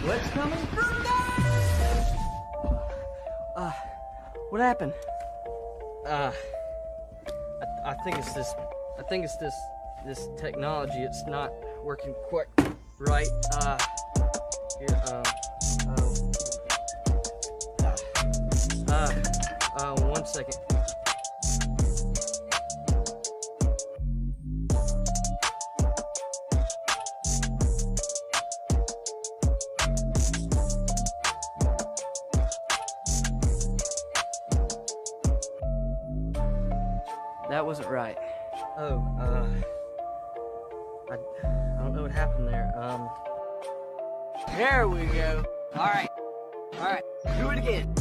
What's coming? What happened? I think it's this. I think it's this technology. It's not working quite right. Yeah. 1 second. That wasn't right. Oh, I don't know what happened there. There we go. All right, do it again.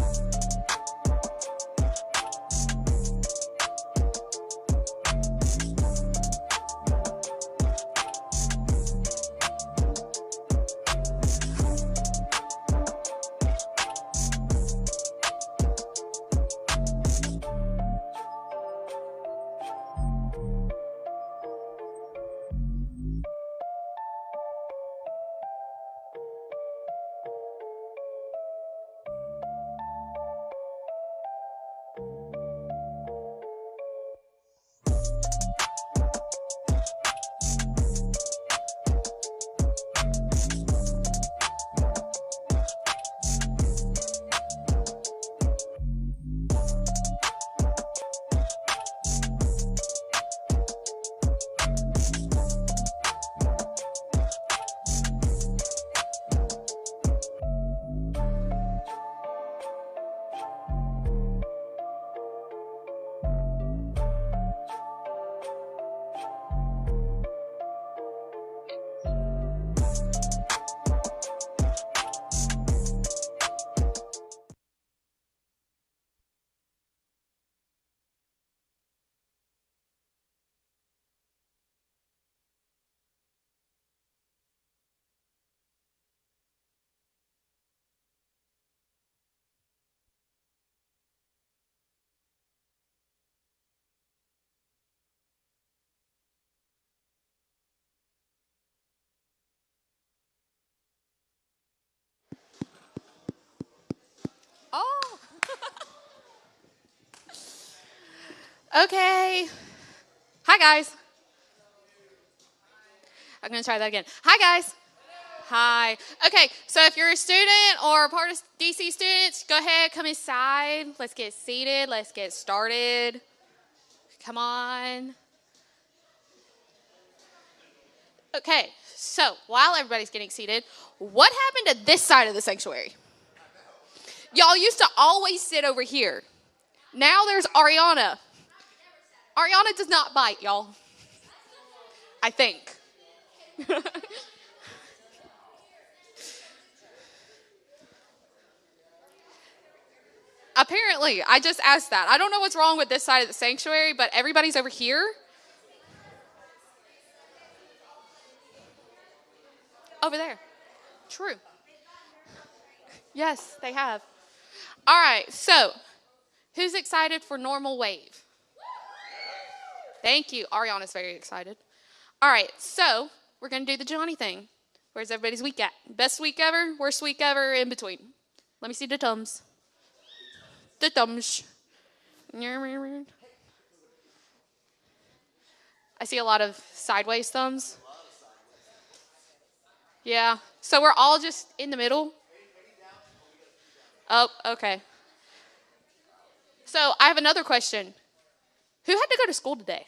Oh. Okay. Hi, guys. I'm going to try that again. Hi, guys. Hi. Okay, so if you're a student or part of DC students, go ahead, come inside. Let's get seated. Let's get started. Come on. Okay, so while everybody's getting seated, what happened to this side of the sanctuary? Y'all used to always sit over here. Now there's Ariana. Ariana does not bite, y'all. I think. Apparently, I just asked that. I don't know what's wrong with this side of the sanctuary, but everybody's over here. Over there. True. Yes, they have. All right, so who's excited for normal wave? Thank you. Ariana's very excited. All right, so we're going to do the Johnny thing. Where's everybody's week at? Best week ever? Worst week ever? In between. Let me see the thumbs. The thumbs. I see a lot of sideways thumbs. Yeah, so we're all just in the middle. Oh, okay. So I have another question. Who had to go to school today?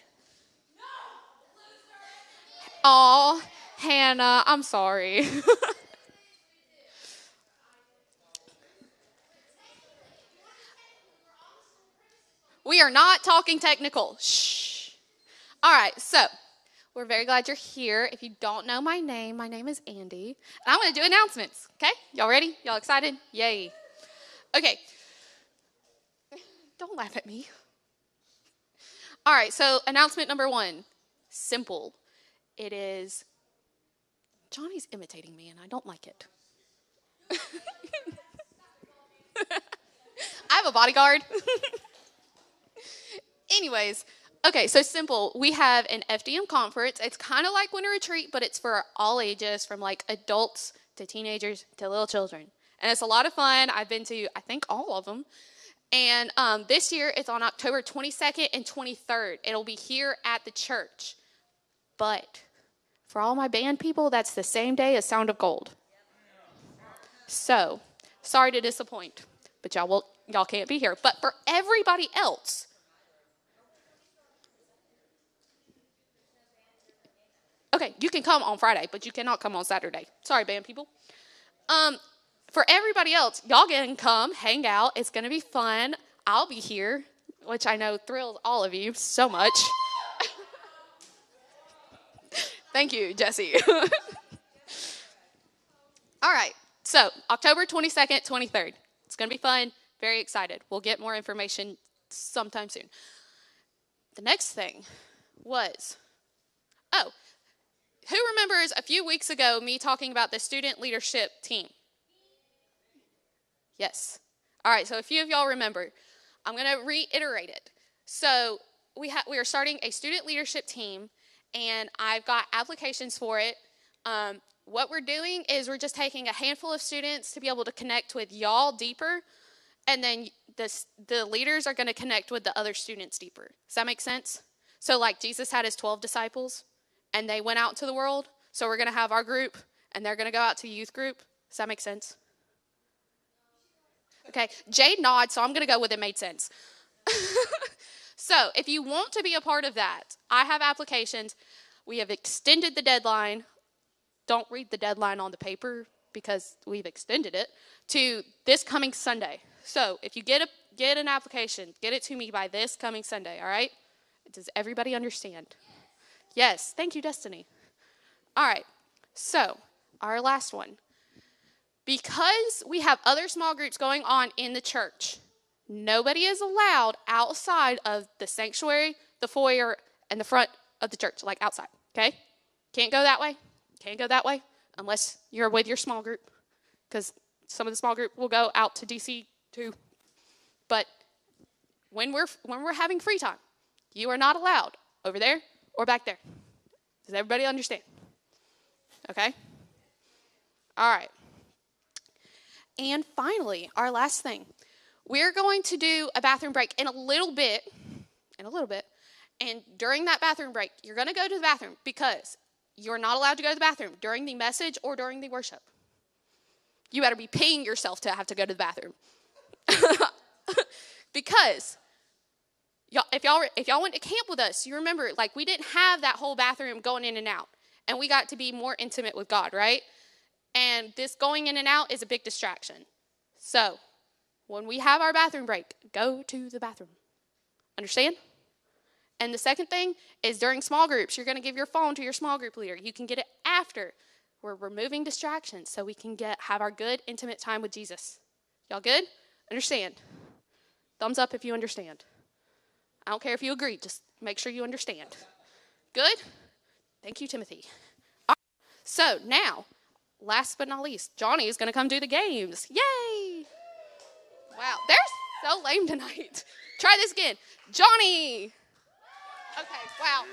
Aw, Hannah, I'm sorry. We are not talking technical. Shh. All right, so we're very glad you're here. If you don't know my name is Andy. And I'm going to do announcements, okay? Y'all ready? Y'all excited? Yay. Okay. Don't laugh at me. All right, so announcement number 1. Simple. It is, Johnny's imitating me and I don't like it. I have a bodyguard. Anyways, okay, so simple. We have an FDM conference. It's kind of like winter retreat, but it's for all ages from like adults to teenagers to little children. And it's a lot of fun. I've been to, I think, all of them. And this year, it's on October 22nd and 23rd. It'll be here at the church. But for all my band people, that's the same day as Sound of Gold. So, sorry to disappoint, but y'all can't be here. But for everybody else, okay, you can come on Friday, but you cannot come on Saturday. Sorry, band people. For everybody else, y'all can come, hang out. It's going to be fun. I'll be here, which I know thrills all of you so much. Thank you, Jesse. All right. So, October 22nd, 23rd. It's going to be fun. Very excited. We'll get more information sometime soon. The next thing was, who remembers a few weeks ago me talking about the student leadership team? Yes. All right, so a few of y'all remember. I'm going to reiterate it. So we are starting a student leadership team, and I've got applications for it. What we're doing is we're just taking a handful of students to be able to connect with y'all deeper, and then the leaders are going to connect with the other students deeper. Does that make sense? So like Jesus had his 12 disciples, and they went out into the world. So we're going to have our group, and they're going to go out to the youth group. Does that make sense? Okay, Jade nods, so I'm going to go with it made sense. So if you want to be a part of that, I have applications. We have extended the deadline. Don't read the deadline on the paper because we've extended it to this coming Sunday. So if you get an application, get it to me by this coming Sunday, all right? Does everybody understand? Yes, thank you, Destiny. All right, so our last one. Because we have other small groups going on in the church, nobody is allowed outside of the sanctuary, the foyer, and the front of the church, like outside, okay? Can't go that way. Can't go that way unless you're with your small group, because some of the small group will go out to DC too. But when we're having free time, you are not allowed over there or back there. Does everybody understand? Okay? All right. And finally, our last thing. We're going to do a bathroom break in a little bit. And during that bathroom break, you're going to go to the bathroom because you're not allowed to go to the bathroom during the message or during the worship. You better be peeing yourself to have to go to the bathroom. Because if y'all went to camp with us, you remember, like, we didn't have that whole bathroom going in and out. And we got to be more intimate with God, right? And this going in and out is a big distraction. So, when we have our bathroom break, go to the bathroom. Understand? And the second thing is during small groups, you're going to give your phone to your small group leader. You can get it after. We're removing distractions so we can have our good, intimate time with Jesus. Y'all good? Understand? Thumbs up if you understand. I don't care if you agree. Just make sure you understand. Good? Thank you, Timothy. All right. So, now, last but not least, Johnny is going to come do the games. Yay! Wow, they're so lame tonight. Try this again. Johnny! Okay, wow,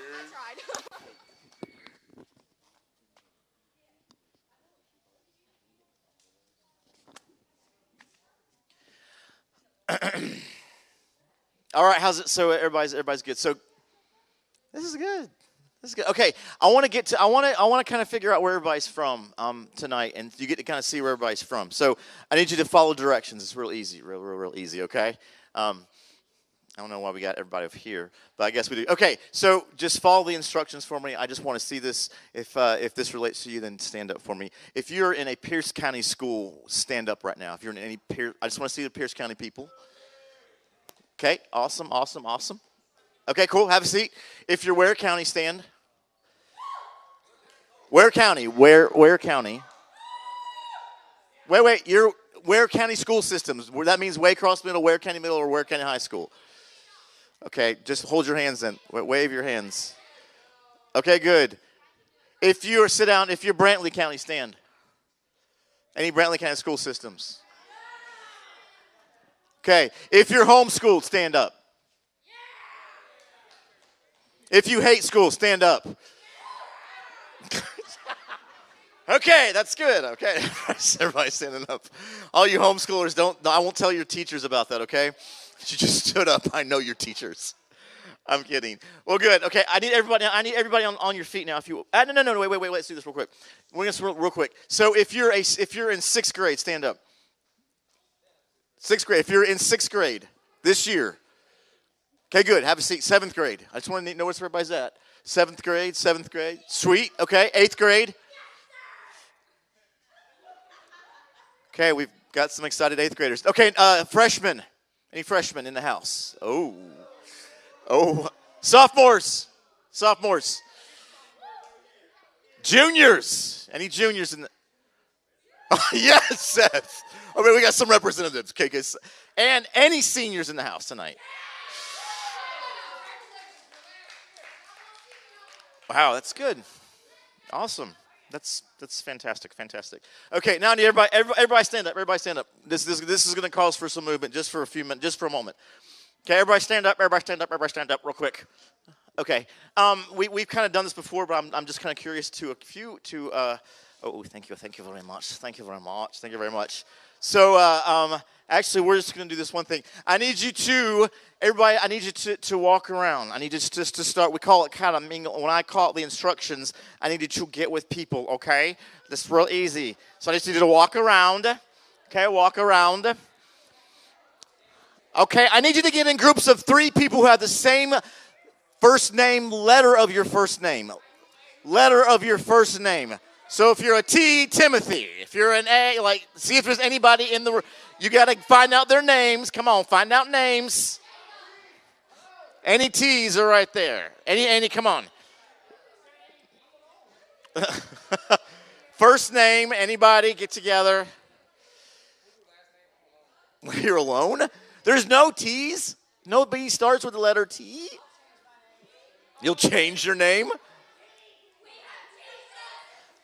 I tried. All right, how's it? So everybody's good. So this is good. This is good. Okay, I want to kind of figure out where everybody's from tonight, and you get to kind of see where everybody's from. So I need you to follow directions. It's real easy, real easy. Okay. I don't know why we got everybody over here, but I guess we do. Okay, so just follow the instructions for me. I just want to see this. If this relates to you, then stand up for me. If you're in a Pierce County school, stand up right now. If you're in any I just want to see the Pierce County people. Okay, awesome. Okay, cool. Have a seat. If you're Ware County, stand. Ware County. Wait. You're Ware County school systems. That means Waycross Middle, Ware County Middle, or Ware County High School. Okay, just hold your hands then. Wave your hands. Okay, good. If you're Brantley County, stand. Any Brantley County school systems? Okay, if you're homeschooled, stand up. If you hate school, stand up. Okay, that's good. Okay, everybody's standing up. All you homeschoolers, I won't tell your teachers about that, okay? You just stood up. I know your teachers. I'm kidding. Well, good. Okay, I need everybody on your feet now. If you, no, wait. Let's do this real quick. We're gonna real quick. So if you're in sixth grade, stand up. Sixth grade. If you're in sixth grade this year, okay, good. Have a seat. Seventh grade. I just want to know where everybody's at. Seventh grade. Sweet. Okay. Eighth grade. Okay, we've got some excited eighth graders. Okay, freshmen. Any freshmen in the house? Oh. Sophomores. Juniors. Any juniors in the... Oh, yes, Seth. Okay, we got some representatives. Okay, guys. And any seniors in the house tonight? Wow, that's good. Awesome. That's fantastic. Okay, now I need everybody stand up. This is going to cause for some movement just for a few minutes, just for a moment. Okay, everybody stand up real quick. Okay, we've kind of done this before, but I'm just kind of curious thank you very much. So, actually, we're just going to do this one thing. I need you to walk around. I need you just to start. We call it kind of mingle. When I call it the instructions, I need you to get with people, okay? This is real easy. So I just need you to walk around. Okay, walk around. Okay, I need you to get in groups of 3 people who have the same first name, letter of your first name. So if you're a T, Timothy. If you're an A, see if there's anybody in the room. You got to find out their names. Come on, find out names. Any T's are right there. Any, come on. First name, anybody, get together. You're alone? There's no T's? Nobody starts with the letter T? You'll change your name?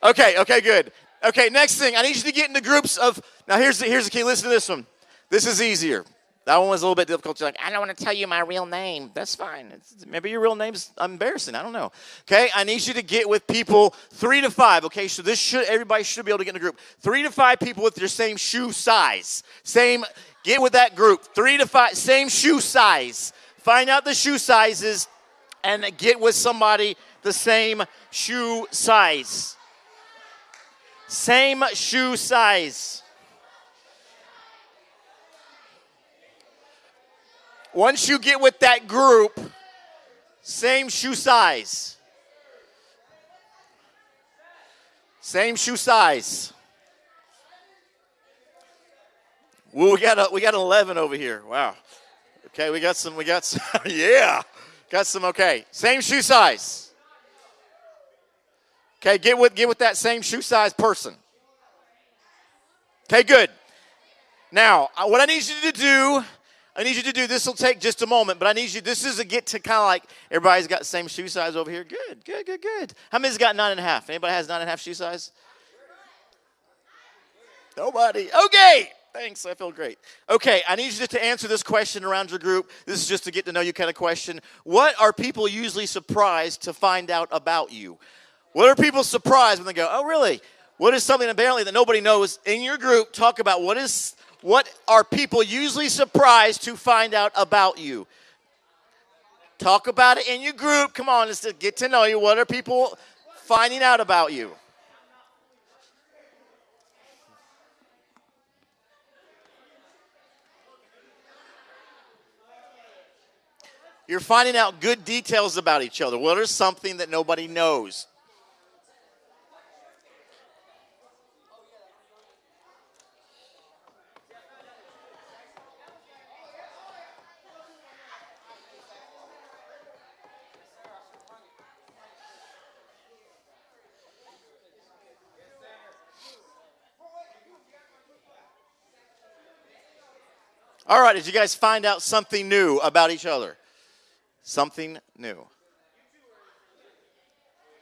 Okay, good. Okay, next thing, I need you to get into groups of, now here's the key, listen to this one. This is easier. That one was a little bit difficult. You're like, I don't want to tell you my real name. That's fine. Maybe your real name's embarrassing. I don't know. Okay, I need you to get with people 3 to 5. Okay, so everybody should be able to get in a group. 3 to 5 people with your same shoe size. Get with that group. 3 to 5, same shoe size. Find out the shoe sizes and get with somebody the same shoe size. Same shoe size. Once you get with that group, same shoe size. Same shoe size. Well, we got 11 over here. Wow. Okay, we got some, yeah. Got some, okay. Same shoe size. Okay, get with that same shoe size person. Okay, good. Now, what I need you to do, this will take just a moment, but this is a get to kind of like, everybody's got the same shoe size over here. Good. How many's got 9.5? Anybody has 9.5 shoe size? Nobody. Okay. Thanks, I feel great. Okay, I need you to answer this question around your group. This is just to get to know you kind of question. What are people usually surprised to find out about you? What are people surprised when they go, oh, really? What is something apparently that nobody knows in your group? Talk about what are people usually surprised to find out about you? Talk about it in your group. Come on, let's get to know you. What are people finding out about you? You're finding out good details about each other. What is something that nobody knows? All right, did you guys find out something new about each other? Something new.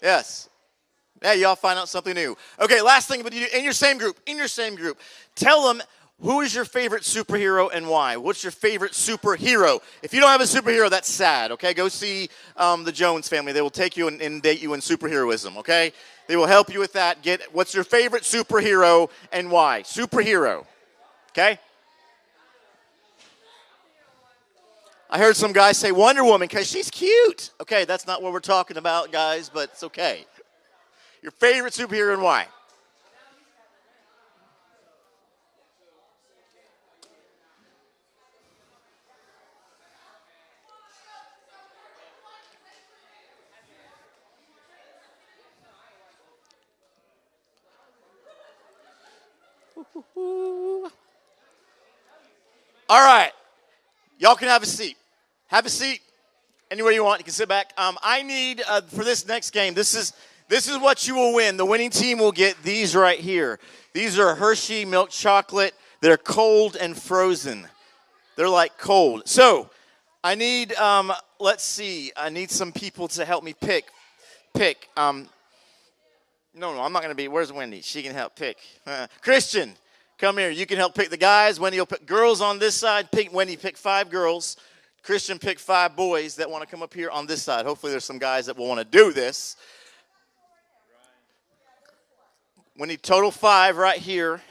Yes. Yeah, y'all find out something new. Okay, last thing, but in your same group, tell them Who is your favorite superhero and why? What's your favorite superhero? If you don't have a superhero, that's sad, okay? Go see the Jones family. They will take you and date you in superheroism, okay? They will help you with that. What's your favorite superhero and why? Superhero, okay? I heard some guys say Wonder Woman because she's cute. Okay, that's not what we're talking about, guys, but it's okay. Your favorite superhero and why? All right. Y'all can have a seat. Have a seat anywhere you want. You can sit back. I need, for this next game, this is what you will win. The winning team will get these right here. These are Hershey milk chocolate. They're cold and frozen. They're like cold. So I need, let's see. I need some people to help me pick. No, I'm not going to be. Where's Wendy? She can help pick. Christian, come here. You can help pick the guys. Wendy will pick girls on this side. Wendy, pick 5 girls. Christian, pick 5 boys that want to come up here on this side. Hopefully there's some guys that will want to do this. Wendy, total 5 right here.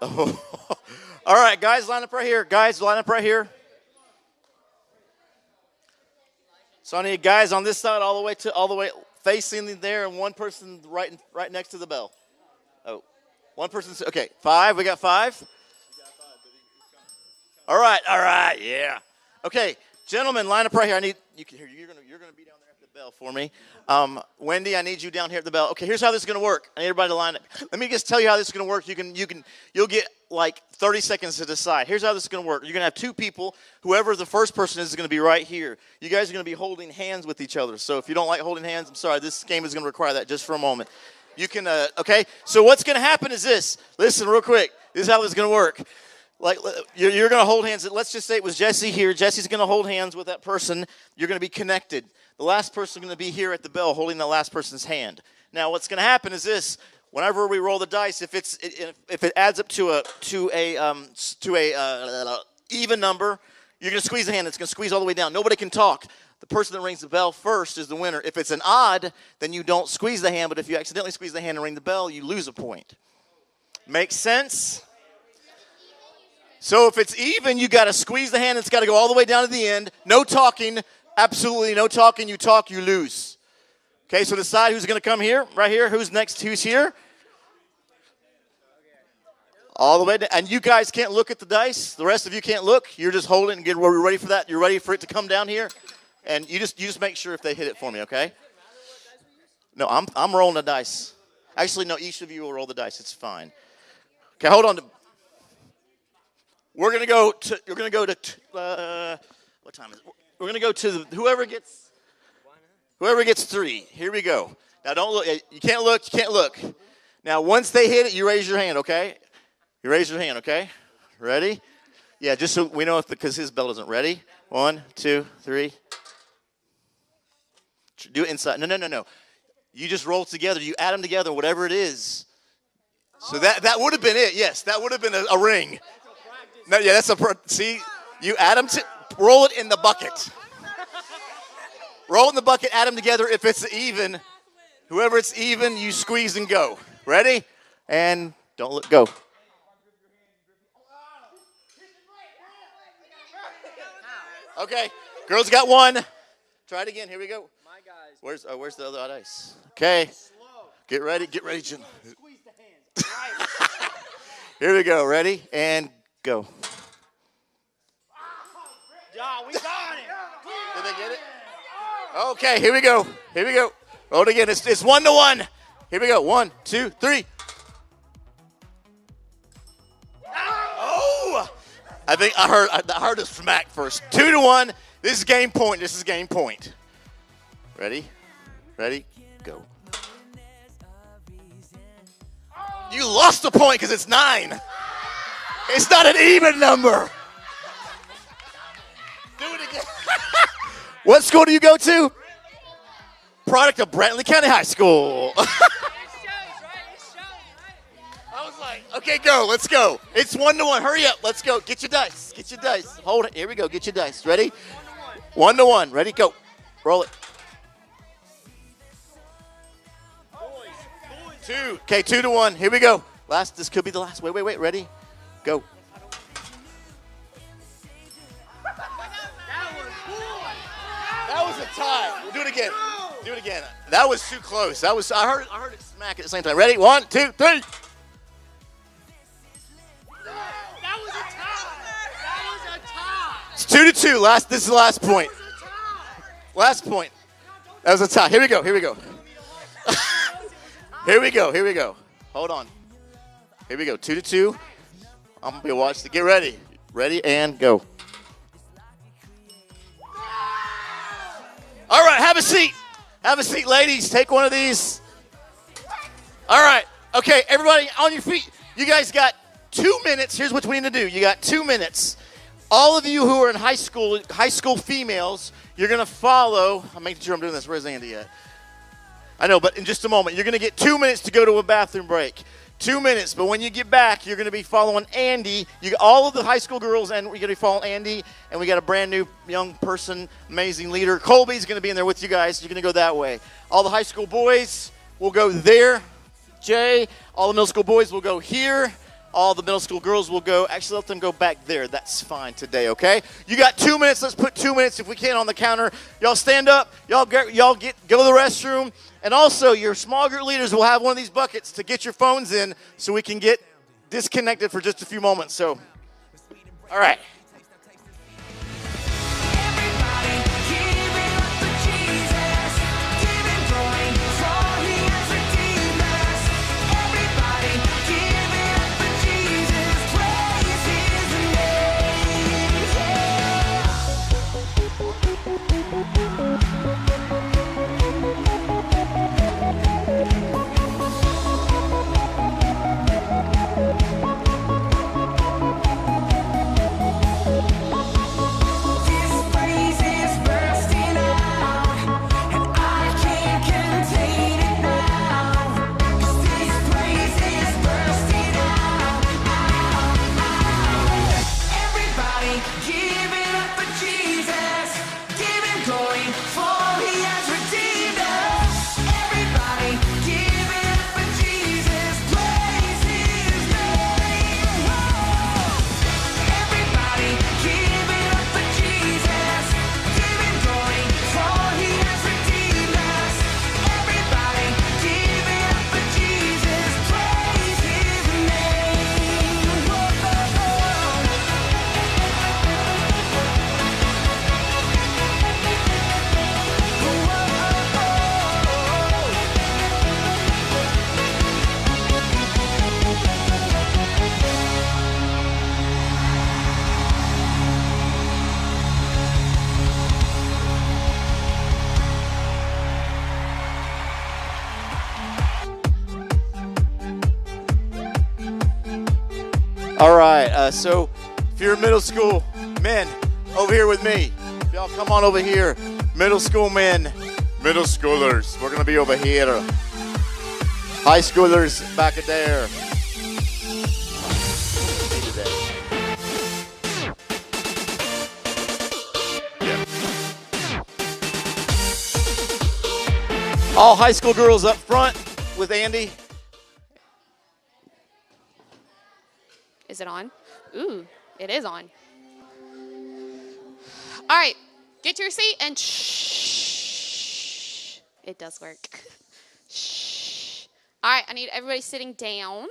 Oh. All right, guys, line up right here. Guys, line up right here. So I need guys on this side all the way facing there, and one person right next to the bell. Oh, one person. Okay, 5. We got 5. All right, yeah. Okay, gentlemen, line up right here. I need you're gonna be down there at the bell for me. Wendy, I need you down here at the bell. Okay, here's how this is gonna work. I need everybody to line up. Let me just tell you how this is gonna work. You'll get like 30 seconds to decide. Here's how this is gonna work. You're gonna have 2 people. Whoever the first person is gonna be right here. You guys are gonna be holding hands with each other. So if you don't like holding hands, I'm sorry. This game is gonna require that just for a moment. You can okay. So what's gonna happen is this. Listen real quick. This is how this is gonna work. Like you're going to hold hands. Let's just say it was Jesse here. Jesse's going to hold hands with that person. You're going to be connected. The last person is going to be here at the bell holding the last person's hand. Now, what's going to happen is this. Whenever we roll the dice, if it adds up to a even number, you're going to squeeze the hand. It's going to squeeze all the way down. Nobody can talk. The person that rings the bell first is the winner. If it's an odd, then you don't squeeze the hand. But if you accidentally squeeze the hand and ring the bell, you lose a point. Makes sense? So if it's even, you got to squeeze the hand. It's got to go all the way down to the end. No talking. Absolutely no talking. You talk, you lose. Okay, so decide who's going to come here. Right here. Who's next? Who's here? All the way down. And you guys can't look at the dice. The rest of you can't look. You're just holding and get ready for that. You're ready for it to come down here. And you just make sure if they hit it for me, okay? No, I'm rolling the dice. Actually, no, each of you will roll the dice. It's fine. Okay, hold on. We're going to go to, what time is it? We're going to go to whoever gets 3. Here we go. Now, don't look. You can't look. Now, once they hit it, you raise your hand, okay? You raise your hand, okay? Ready? Yeah, just so we know because his bell isn't ready. 1, 2, 3. Do it inside. No. You just roll together. You add them together, whatever it is. So that would have been it. Yes, that would have been a ring. No, yeah, that's see, you add them roll it in the bucket. Roll it in the bucket, add them together. If it's even, whoever it's even, you squeeze and go. Ready? And don't let go. Okay, girls got 1. Try it again. Here we go. Where's the other dice? Okay, get ready, Jim. Here we go. Ready and go. Yeah, we got it. Did they get it? Okay, here we go. Roll it again. It's 1-1. Here we go. 1, 2, 3. Oh! I think I heard a smack first. 2-1. This is game point. Ready? Go. You lost the point because it's 9. It's not an even number. Do it again. What school do you go to? Product of Brantley County High School. I was like, okay, go. Let's go. It's 1-1. Hurry up. Let's go. Get your dice. Get your dice. Hold it. Here we go. Get your dice. Ready? 1-1. Ready? Go. Roll it. 2. Okay, 2-1. Here we go. Last. This could be the last. Wait. Ready? Go. That was a tie. We'll do it again. Do it again. That was too close. That was. I heard it smack at the same time. Ready? 1, 2, 3. That was a tie. It's 2-2. This is the last point. Last point. That was a tie. Here we go. Here we go. Here we go. Hold on. Here we go. 2-2. I'm gonna be watching. Get ready. Ready and go. All right, have a seat. Have a seat, ladies. Take one of these. All right. Okay, everybody on your feet. You guys got 2 minutes. Here's what we need to do. You got 2 minutes. All of you who are in high school females, you're going to follow. I'm making sure I'm doing this. Where's Andy at? I know, but in just a moment, you're going to get 2 minutes to go to a bathroom break. 2 minutes, but when you get back, you're going to be following Andy. All of the high school girls, and we're going to be following Andy, and we got a brand new young person, amazing leader. Colby's going to be in there with you guys. You're going to go that way. All the high school boys will go there. Jay, all the middle school boys will go here. All the middle school girls will go. Actually, let them go back there. That's fine today, okay? You got 2 minutes. Let's put 2 minutes, if we can, on the counter. Y'all stand up. Y'all go to the restroom. And also, your small group leaders will have one of these buckets to get your phones in so we can get disconnected for just a few moments. So, all right. All right, so if you're middle school men, over here with me. Y'all come on over here. Middle school men, middle schoolers, we're going to be over here. High schoolers back there. Yeah. All high school girls up front with Andy. Is it on? Ooh, it is on. All right, get to your seat and shh. It does work. Shh. All right, I need everybody sitting down.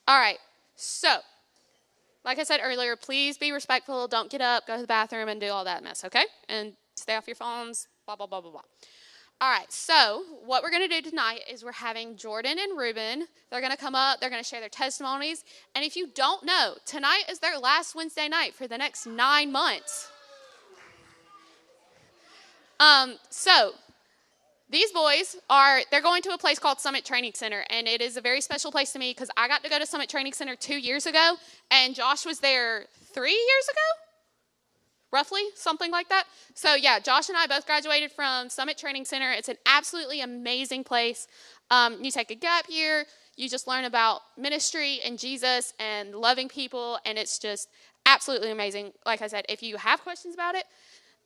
All right, so, like I said earlier, please be respectful. Don't get up, go to the bathroom, and do all that mess, okay? And stay off your phones, blah, blah, blah, blah, blah. All right, so what we're going to do tonight is we're having Jordan and Ruben. They're going to come up. They're going to share their testimonies. And if you don't know, tonight is their last Wednesday night for the next 9 months. So These boys they're going to a place called Summit Training Center, and it is a very special place to me because I got to go to Summit Training Center 2 years ago, and Josh was there 3 years ago, roughly, something like that. So yeah, Josh and I both graduated from Summit Training Center. It's an absolutely amazing place. You take a gap year, you just learn about ministry and Jesus and loving people, and it's just absolutely amazing. Like I said, if you have questions about it,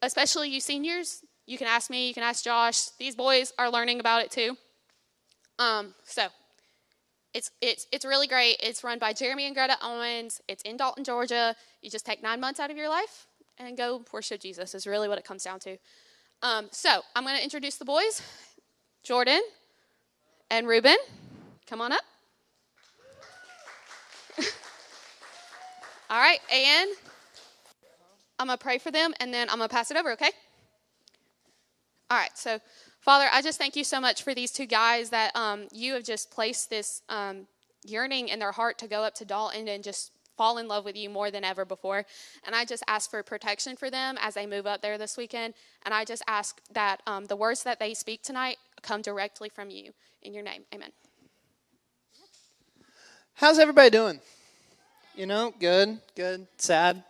especially you seniors, you can ask me, you can ask Josh. These boys are learning about it too. So it's really great. It's run by Jeremy and Greta Owens. It's in Dalton, Georgia. You just take 9 months out of your life and go worship Jesus is really what it comes down to. So I'm going to introduce the boys, Jordan and Ruben. Come on up. All right, and I'm going to pray for them, and then I'm going to pass it over, okay? All right, so Father, I just thank you so much for these two guys that you have just placed this yearning in their heart to go up to Dalton and just fall in love with you more than ever before. And I just ask for protection for them as they move up there this weekend. And I just ask that the words that they speak tonight come directly from you. In your name, amen. How's everybody doing? Good, sad,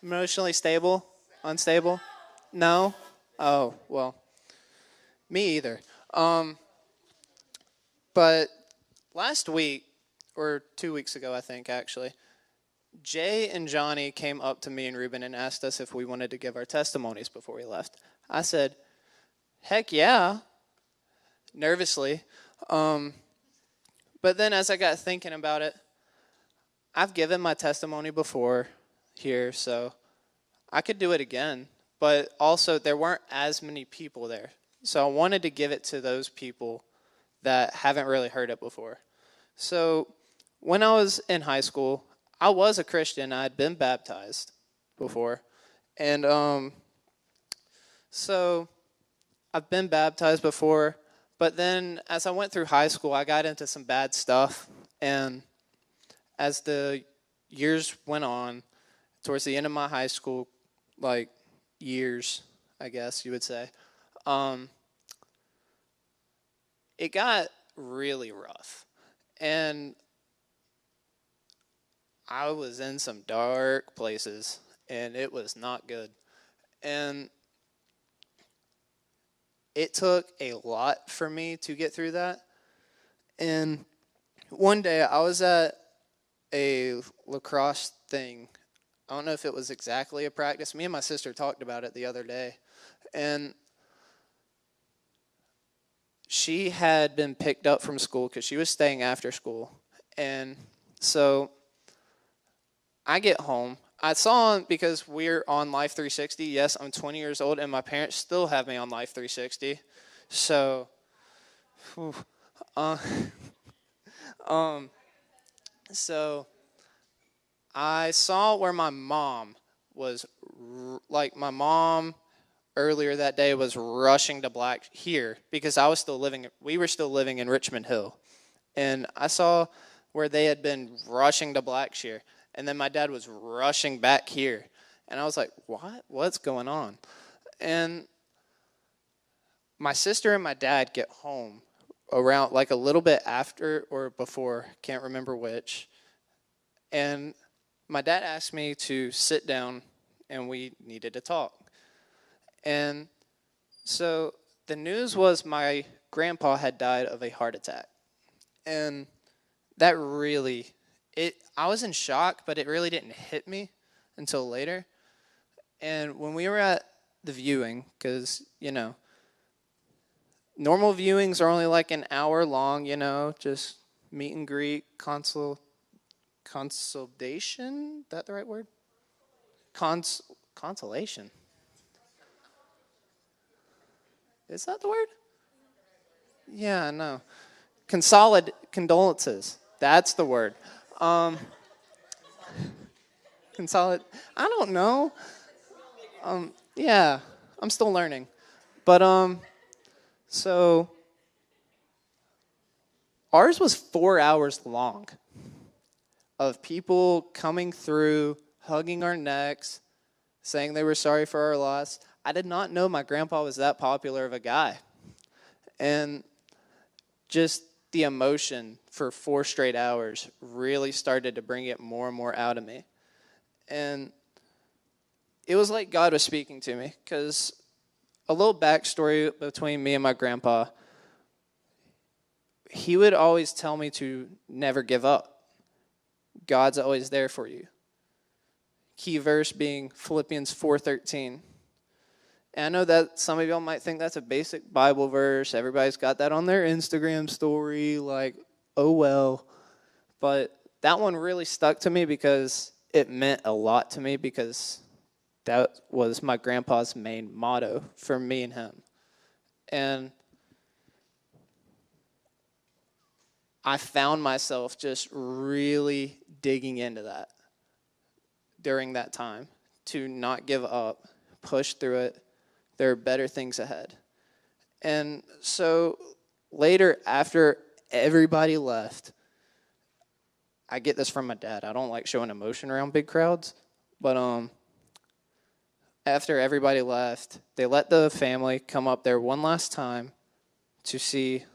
emotionally stable, unstable? No? Oh, well, me either. But last week, or 2 weeks ago, I think, actually, Jay and Johnny came up to me and Ruben and asked us if we wanted to give our testimonies before we left. I said, heck yeah, nervously. But then as I got thinking about it, I've given my testimony before here, so I could do it again. But also, there weren't as many people there. So I wanted to give it to those people that haven't really heard it before. So when I was in high school, I was a Christian. I had been baptized before. And so I've been baptized before. But then as I went through high school, I got into some bad stuff. And as the years went on, towards the end of my high school, years, I guess you would say, it got really rough. And I was in some dark places, and it was not good. And it took a lot for me to get through that. And one day I was at a lacrosse thing. I don't know if it was exactly a practice. Me and my sister talked about it the other day. And she had been picked up from school because she was staying after school. And so I get home. I saw, because we're on Life 360. Yes, I'm 20 years old, and my parents still have me on Life 360. So, so I saw where my mom was, my mom earlier that day was rushing to here because we were still living in Richmond Hill. And I saw where they had been rushing to Blackshear. And then my dad was rushing back here. And I was like, what? What's going on? And my sister and my dad get home around a little bit after or before, can't remember which. And my dad asked me to sit down and we needed to talk. And so the news was my grandpa had died of a heart attack. And that really, I was in shock, but it really didn't hit me until later. And when we were at the viewing, because, normal viewings are only an hour long, just meet and greet, consolation? Is that the right word? Consolation. Is that the word? Yeah, no. Condolences. That's the word. I don't know. Yeah, I'm still learning. But, so ours was 4 hours long of people coming through, hugging our necks, saying they were sorry for our loss. I did not know my grandpa was that popular of a guy. And just the emotion for 4 straight hours really started to bring it more and more out of me. And it was like God was speaking to me, because a little backstory between me and my grandpa, he would always tell me to never give up. God's always there for you. Key verse being Philippians 4:13. And I know that some of y'all might think that's a basic Bible verse. Everybody's got that on their Instagram story, like, oh well. But that one really stuck to me because it meant a lot to me, because that was my grandpa's main motto for me and him. And I found myself just really digging into that during that time, to not give up, push through it. There are better things ahead. And so later, after everybody left, I get this from my dad. I don't like showing emotion around big crowds, but after everybody left, they let the family come up there one last time to see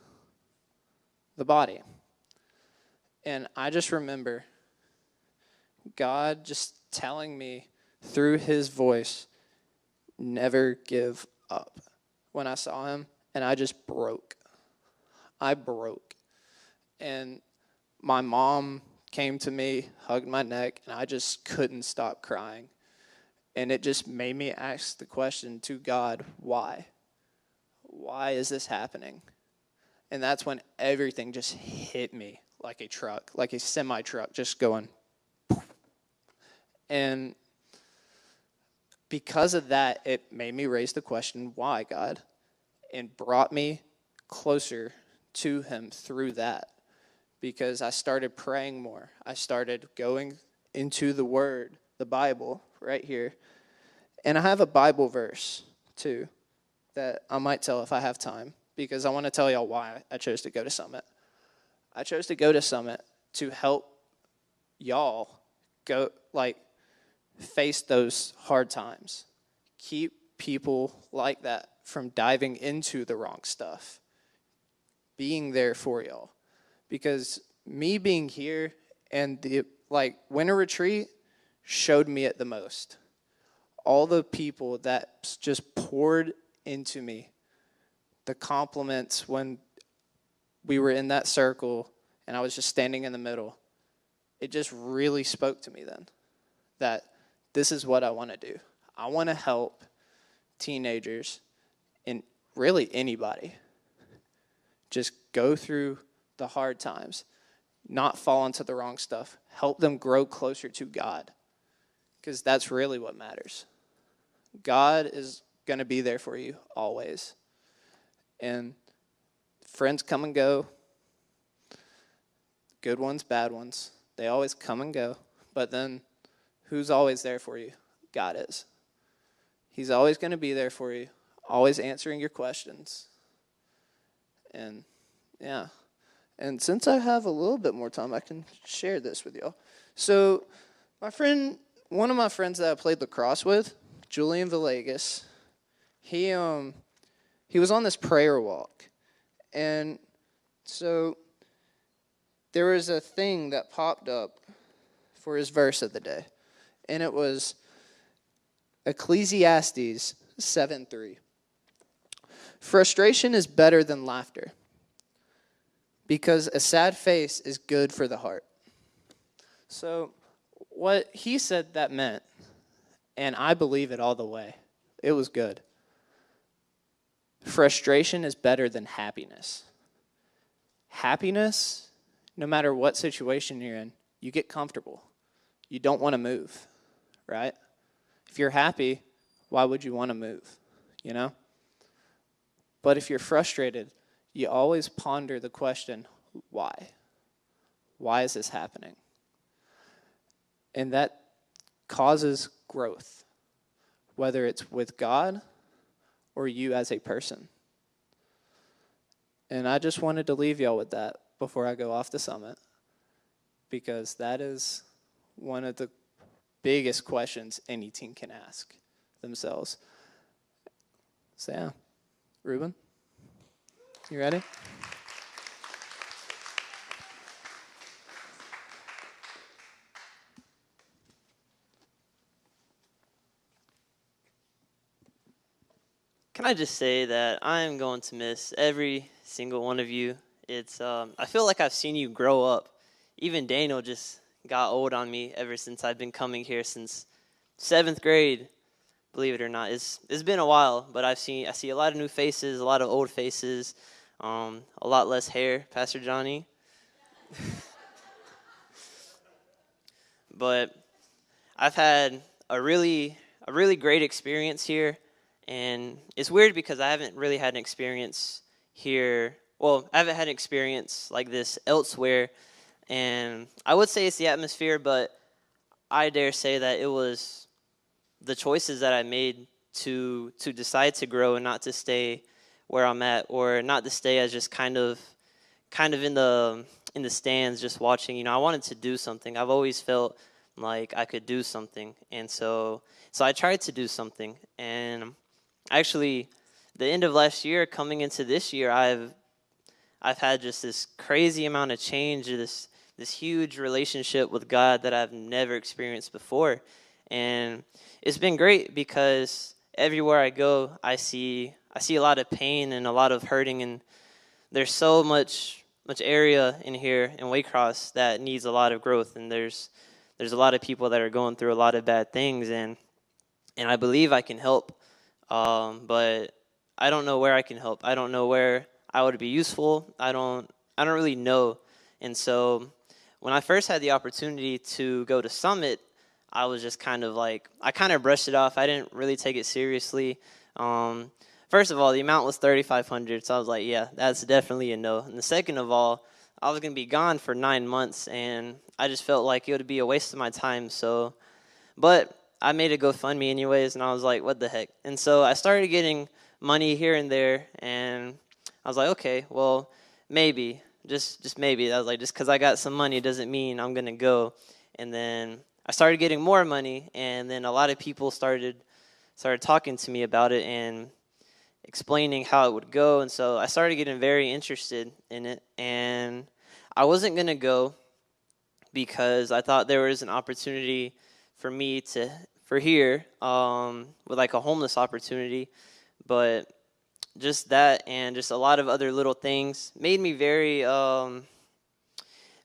the body. And I just remember God just telling me through his voice, never give up, when I saw him. And I just broke. I broke. And my mom came to me, hugged my neck, and I just couldn't stop crying. And it just made me ask the question to God, why? Why is this happening? And that's when everything just hit me like a truck, like a semi-truck, just going. And because of that, it made me raise the question, why, God? And brought me closer to him through that. Because I started praying more. I started going into the Word, the Bible, right here. And I have a Bible verse, too, that I might tell if I have time, because I want to tell y'all why I chose to go to Summit. I chose to go to Summit to help y'all go, face those hard times. Keep people like that from diving into the wrong stuff. Being there for y'all. Because me being here and the winter retreat showed me it the most. All the people that just poured into me, the compliments when we were in that circle and I was just standing in the middle, it just really spoke to me then that this is what I want to do. I want to help teenagers and really anybody just go through the hard times, not fall into the wrong stuff, help them grow closer to God, because that's really what matters. God is going to be there for you always. And friends come and go, good ones, bad ones, they always come and go. But then who's always there for you? God is. He's always going to be there for you, always answering your questions. And yeah. And since I have a little bit more time, I can share this with y'all. So one of my friends that I played lacrosse with, Julian Villegas, he was on this prayer walk. And so there was a thing that popped up for his verse of the day. And it was Ecclesiastes 7:3. Frustration is better than laughter, because a sad face is good for the heart. So what he said that meant, and I believe it all the way, it was good. Frustration is better than happiness. Happiness, no matter what situation you're in, you get comfortable. You don't want to move, right? If you're happy, why would you want to move, you know? But if you're frustrated, you always ponder the question, why? Why is this happening? And that causes growth, whether it's with God or you as a person. And I just wanted to leave y'all with that before I go off the summit, because that is one of the biggest questions any teen can ask themselves. So yeah, Ruben, you ready? Can I just say that I am going to miss every single one of you? I feel like I've seen you grow up. Even Daniel just got old on me ever since I've been coming here since 7th grade. Believe it or not, it's been a while, but I see a lot of new faces, a lot of old faces, a lot less hair, Pastor Johnny. But I've had a really great experience here, and it's weird because I haven't really had an experience here. Well, I haven't had an experience like this elsewhere, and I would say it's the atmosphere, but I dare say that it was the choices that I made to decide to grow and not to stay where I'm at, or not to stay as just kind of in the stands just watching. I wanted to do something. I've always felt like I could do something, and so I tried to do something. And actually, the end of last year coming into this year, I've had just this crazy amount of change, this huge relationship with God that I've never experienced before. And it's been great because everywhere I go, I see a lot of pain and a lot of hurting, and there's so much area in here in Waycross that needs a lot of growth, and there's a lot of people that are going through a lot of bad things, and I believe I can help, but I don't know where I can help. I don't know where I would be useful. I don't really know. And so when I first had the opportunity to go to Summit, I was just kind of like, I kind of brushed it off. I didn't really take it seriously. First of all, the amount was $3,500, so I was like, yeah, that's definitely a no. And the second of all, I was going to be gone for 9 months, and I just felt like it would be a waste of my time. So, but I made a GoFundMe anyways, and I was like, what the heck? And so I started getting money here and there, and I was like, okay, well, maybe, just maybe. I was like, just because I got some money doesn't mean I'm going to go. And then I started getting more money, and then a lot of people started talking to me about it and explaining how it would go. And so I started getting very interested in it, and I wasn't going to go because I thought there was an opportunity for me for here, with like a homeless opportunity. But just that and just a lot of other little things made me very,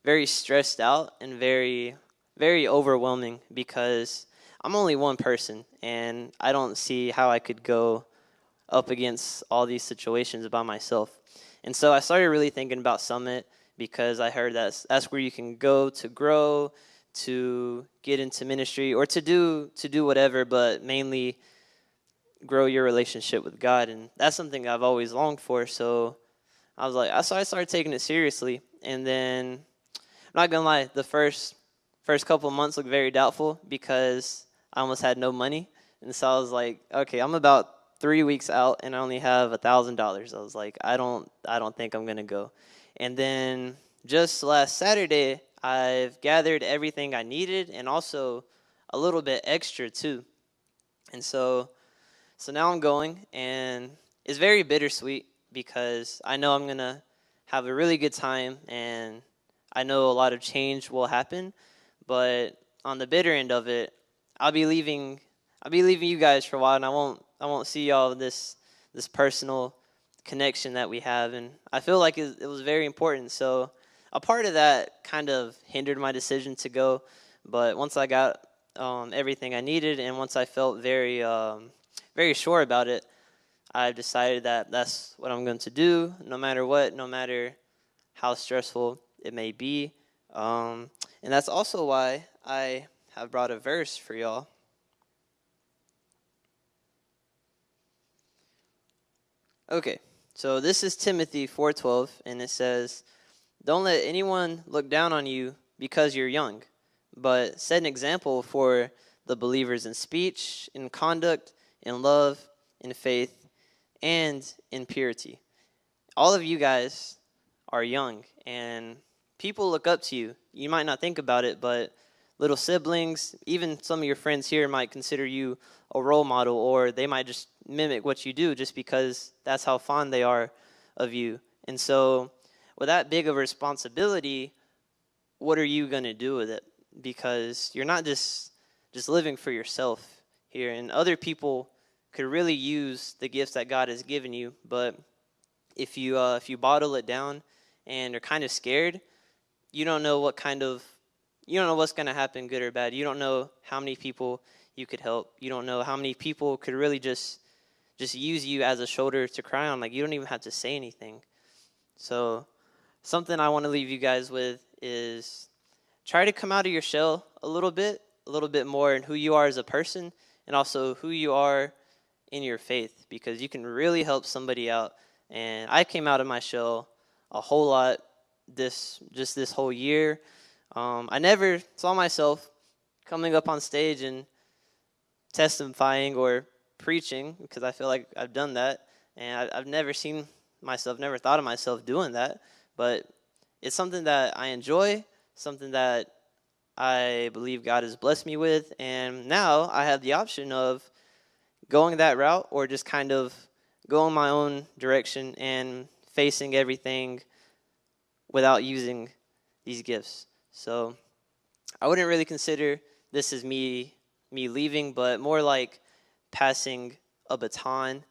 very stressed out and very, very overwhelming, because I'm only one person, and I don't see how I could go up against all these situations by myself. And so I started really thinking about Summit, because I heard that's where you can go to grow, to get into ministry, or to do whatever, but mainly grow your relationship with God. And that's something I've always longed for. So I started taking it seriously. And then, I'm not gonna lie, the first couple of months looked very doubtful because I almost had no money. And so I was like, okay, I'm about 3 weeks out and I only have $1,000. I was like, I don't think I'm gonna go. And then just last Saturday, I've gathered everything I needed and also a little bit extra too. And so now I'm going, and it's very bittersweet because I know I'm gonna have a really good time, and I know a lot of change will happen. But on the bitter end of it, I'll be leaving you guys for a while, and I won't see y'all this personal connection that we have, and I feel like it was very important. So a part of that kind of hindered my decision to go, but once I got everything I needed, and once I felt very very sure about it, I've decided that that's what I'm going to do, no matter what, no matter how stressful it may be. And that's also why I have brought a verse for y'all. Okay, so this is Timothy 4:12, and it says, "Don't let anyone look down on you because you're young, but set an example for the believers in speech, in conduct, in love, in faith, and in purity." All of you guys are young, and people look up to you. You might not think about it, but little siblings, even some of your friends here might consider you a role model, or they might just mimic what you do just because that's how fond they are of you. And so with that big of a responsibility, what are you going to do with it? Because you're not just living for yourself here, and other people could really use the gifts that God has given you. But if you bottle it down and are kind of scared, you don't know what's going to happen, good or bad. You don't know how many people you could help. You don't know how many people could really just use you as a shoulder to cry on. Like, you don't even have to say anything. So something I want to leave you guys with is try to come out of your shell a little bit more in who you are as a person, and also who you are in your faith, because you can really help somebody out. And I came out of my shell a whole lot this whole year. I never saw myself coming up on stage and testifying or preaching, because I feel like I've done that, and I've never thought of myself doing that. But it's something that I enjoy, something that I believe God has blessed me with, and now I have the option of going that route or just kind of going my own direction and facing everything without using these gifts. So I wouldn't really consider this as me leaving, but more like passing a baton.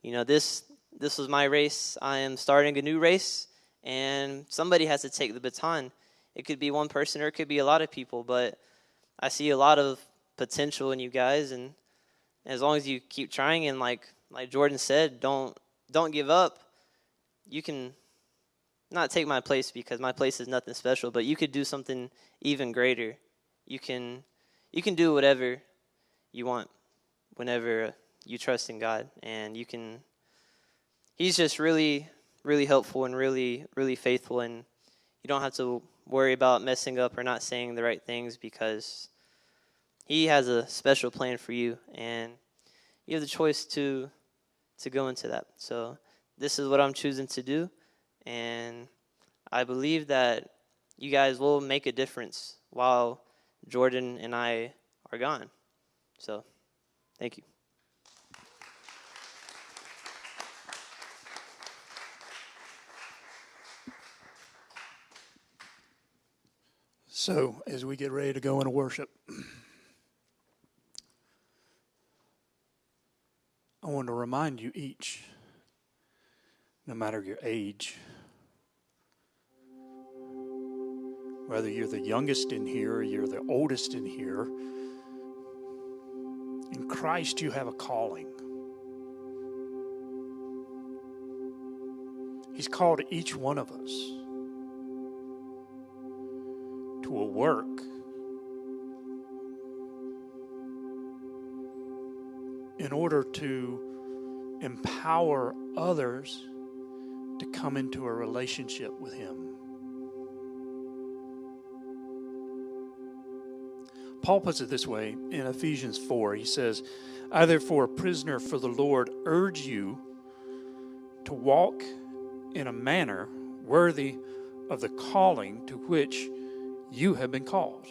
You know, this was my race. I am starting a new race, and somebody has to take the baton. It could be one person or it could be a lot of people, but I see a lot of potential in you guys, and as long as you keep trying, and like Jordan said, don't give up. You can not take my place, because my place is nothing special, but you could do something even greater. You can do whatever you want whenever you trust in God, and He's just really, really helpful and really, really faithful, and you don't have to worry about messing up or not saying the right things, because He has a special plan for you, and you have the choice to go into that. So this is what I'm choosing to do, and I believe that you guys will make a difference while Jordan and I are gone. So thank you. So, as we get ready to go into worship, I want to remind you each, no matter your age, whether you're the youngest in here or you're the oldest in here, in Christ you have a calling. He's called each one of us to a work in order to empower others to come into a relationship with Him. Paul puts it this way in Ephesians 4. He says, I therefore, a prisoner for the Lord, urge you to walk in a manner worthy of the calling to which you have been called.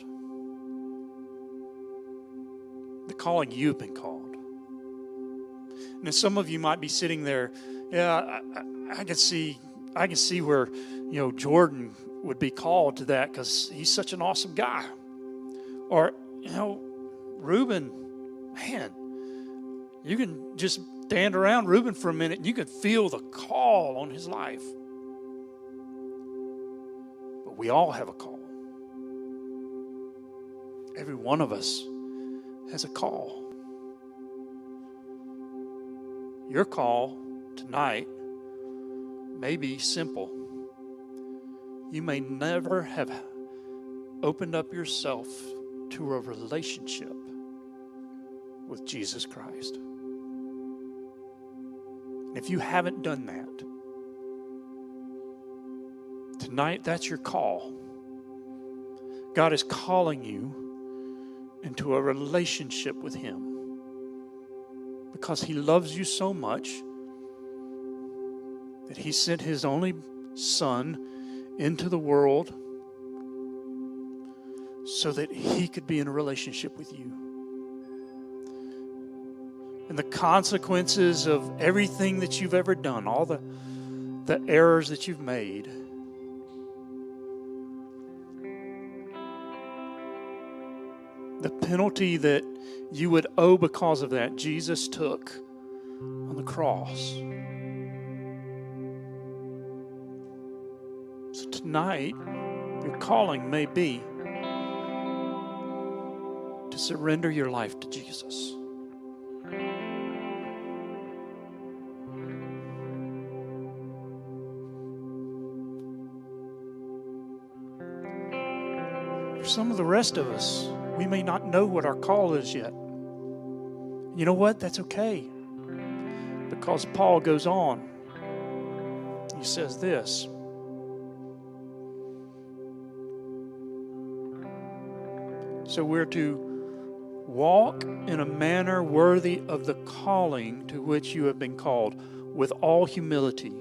The calling you've been called. Now, some of you might be sitting there, yeah, I can see where, Jordan would be called to that because he's such an awesome guy. Or, Ruben, man, you can just stand around Ruben for a minute and you can feel the call on his life. But we all have a call. Every one of us has a call. Your call tonight may be simple. You may never have opened up yourself to a relationship with Jesus Christ. And if you haven't done that, tonight that's your call. God is calling you into a relationship with Him because He loves you so much that He sent His only Son into the world so that He could be in a relationship with you. And the consequences of everything that you've ever done, all the errors that you've made, the penalty that you would owe because of that, Jesus took on the cross. So tonight, your calling may be to surrender your life to Jesus. For some of the rest of us, we may not know what our call is yet. You know what? That's okay. Because Paul goes on. He says this. So we're to walk in a manner worthy of the calling to which you have been called, with all humility,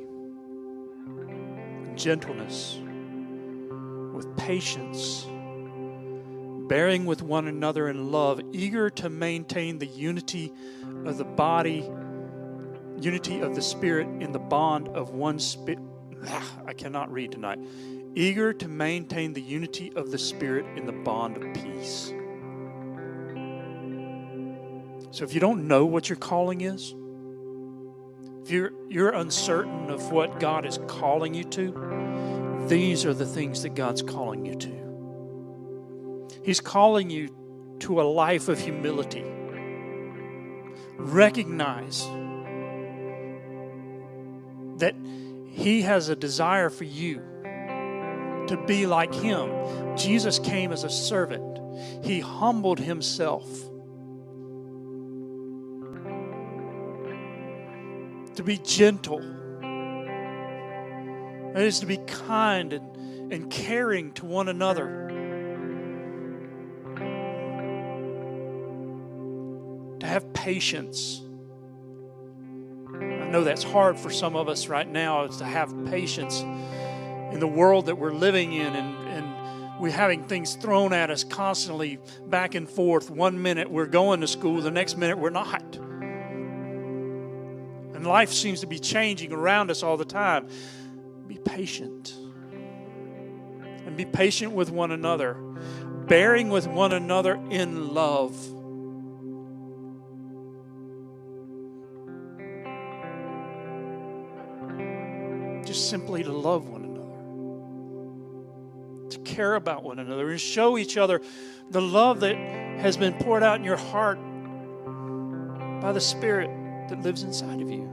gentleness, with patience, bearing with one another in love, eager to maintain the unity of the body, unity of the Spirit in the bond of one spirit. I cannot read tonight. Eager to maintain the unity of the Spirit in the bond of peace. So if you don't know what your calling is, if you're uncertain of what God is calling you to, these are the things that God's calling you to. He's calling you to a life of humility. Recognize that He has a desire for you to be like Him. Jesus came as a servant. He humbled Himself to be gentle. That is to be kind and caring to one another. To have patience. I know that's hard for some of us right now, is to have patience in the world that we're living in, and we're having things thrown at us constantly back and forth. One minute we're going to school, the next minute we're not. And life seems to be changing around us all the time. Be patient. And be patient with one another, bearing with one another in love. Just simply to love one another, to care about one another, and show each other the love that has been poured out in your heart by the Spirit that lives inside of you.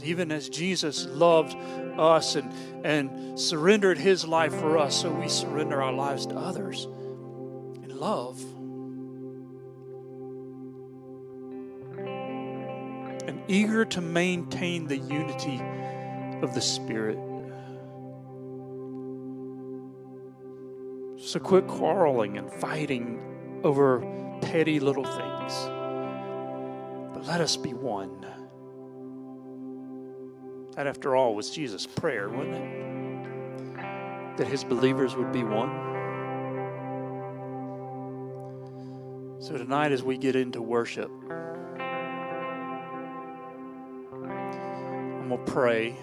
Even as Jesus loved us and surrendered His life for us, so we surrender our lives to others in love. And eager to maintain the unity of the Spirit. So quit quarreling and fighting over petty little things. But let us be one. That, after all, was Jesus' prayer, wasn't it? That His believers would be one. So tonight, as we get into worship, I'm going to pray.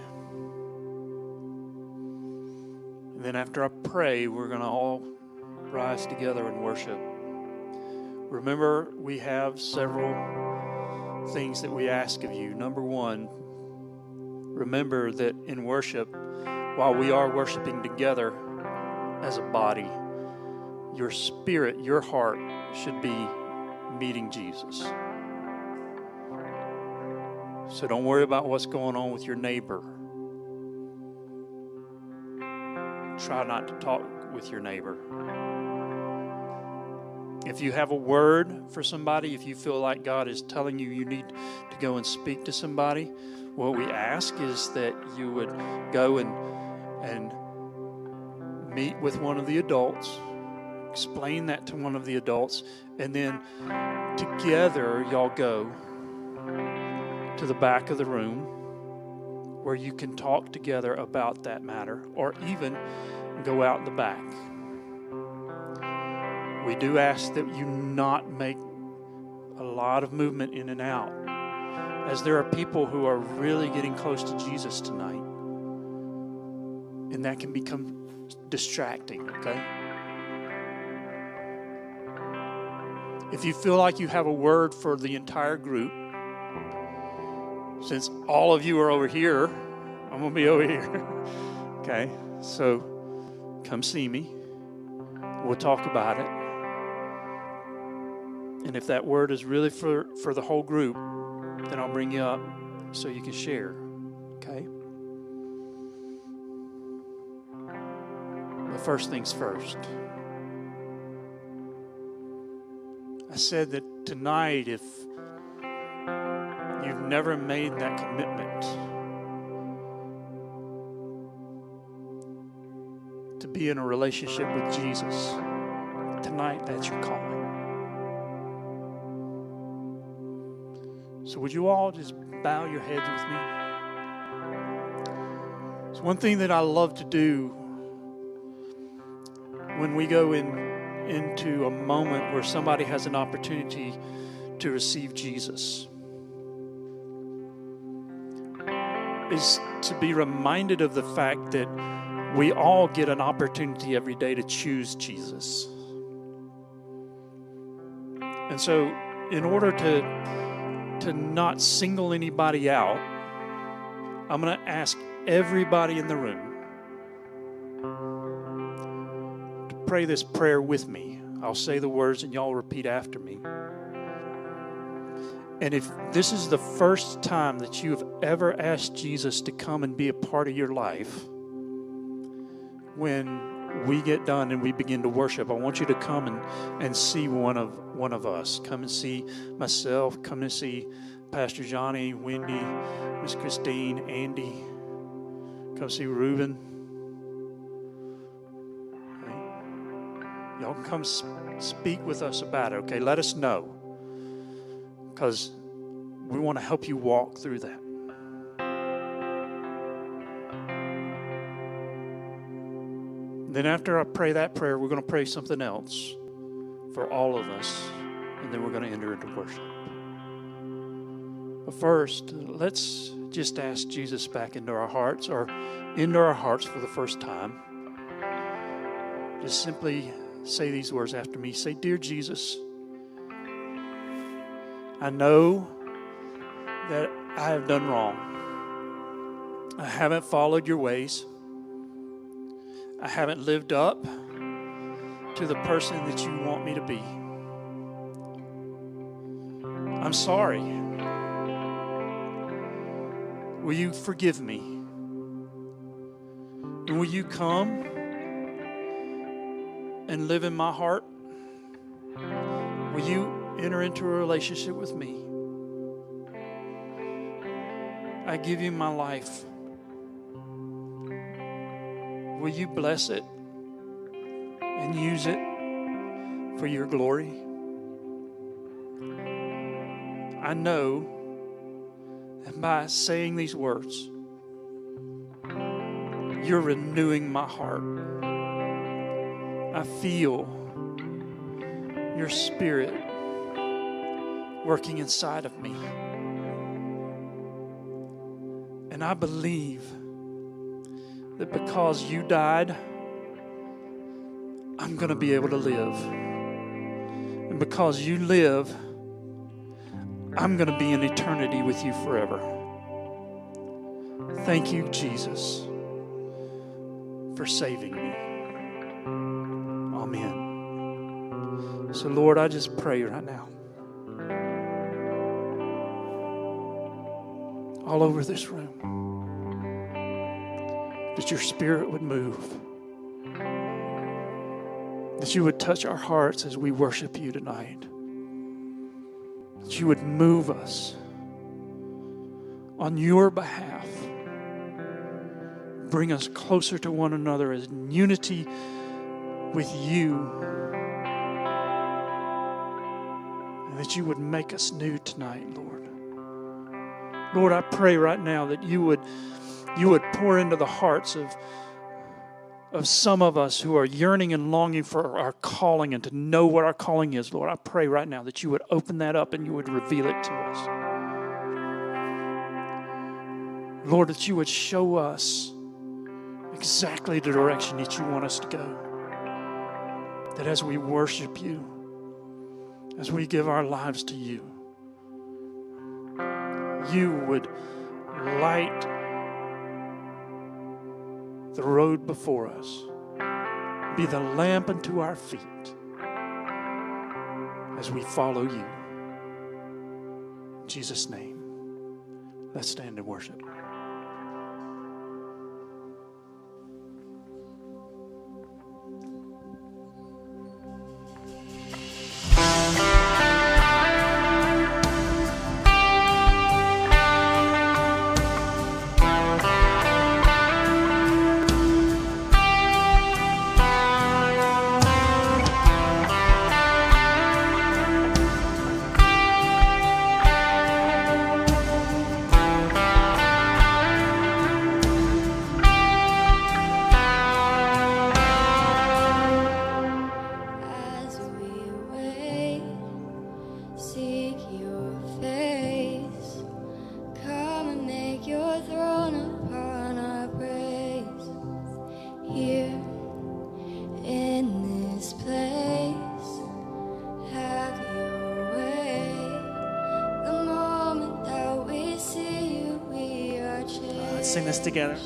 And then after I pray, we're going to all rise together and worship. Remember, we have several things that we ask of you. Number one, remember that in worship, while we are worshiping together as a body, your spirit, your heart should be meeting Jesus. So don't worry about what's going on with your neighbor. Try not to talk with your neighbor. If you have a word for somebody, if you feel like God is telling you you need to go and speak to somebody, what we ask is that you would go and meet with one of the adults, explain that to one of the adults, and then together y'all go to the back of the room where you can talk together about that matter, or even go out the back. We do ask that you not make a lot of movement in and out, as there are people who are really getting close to Jesus tonight. And that can become distracting, okay? If you feel like you have a word for the entire group, since all of you are over here, I'm going to be over here. Okay? So come see me. We'll talk about it. And if that word is really for the whole group, then I'll bring you up so you can share. Okay? But first things first. I said that tonight, if you've never made that commitment to be in a relationship with Jesus, tonight that's your calling. So would you all just bow your heads with me? It's one thing that I love to do when we go into a moment where somebody has an opportunity to receive Jesus is to be reminded of the fact that we all get an opportunity every day to choose Jesus. And so in order to not single anybody out, I'm going to ask everybody in the room to pray this prayer with me. I'll say the words and y'all repeat after me. And if this is the first time that you have ever asked Jesus to come and be a part of your life, when we get done and we begin to worship, I want you to come and see one of us. Come and see myself. Come and see Pastor Johnny, Wendy, Miss Christine, Andy. Come see Ruben. Y'all come speak with us about it, okay? Let us know, because we want to help you walk through that. Then after I pray that prayer, we're going to pray something else for all of us, and then we're going to enter into worship. But first, let's just ask Jesus back into our hearts, or into our hearts for the first time. Just simply say these words after me. Say, "Dear Jesus, I know that I have done wrong. I haven't followed your ways. I haven't lived up to the person that you want me to be. I'm sorry. Will you forgive me? And will you come and live in my heart? Will you enter into a relationship with me? I give you my life. Will you bless it and use it for your glory? I know that by saying these words, you're renewing my heart. I feel your spirit working inside of me. And I believe that because you died, I'm going to be able to live. And because you live, I'm going to be in eternity with you forever. Thank you, Jesus, for saving me. Amen. So, Lord, I just pray right now, all over this room, that your spirit would move, that you would touch our hearts as we worship you tonight, that you would move us on your behalf, bring us closer to one another as in unity with you, and that you would make us new tonight, Lord. Lord, I pray right now that you would pour into the hearts of some of us who are yearning and longing for our calling and to know what our calling is, Lord, I pray right now that you would open that up and you would reveal it to us. Lord, that you would show us exactly the direction that you want us to go. That as we worship you, as we give our lives to you, you would light the road before us, be the lamp unto our feet as we follow you. In Jesus' name, let's stand and worship. Sing this together.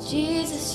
Jesus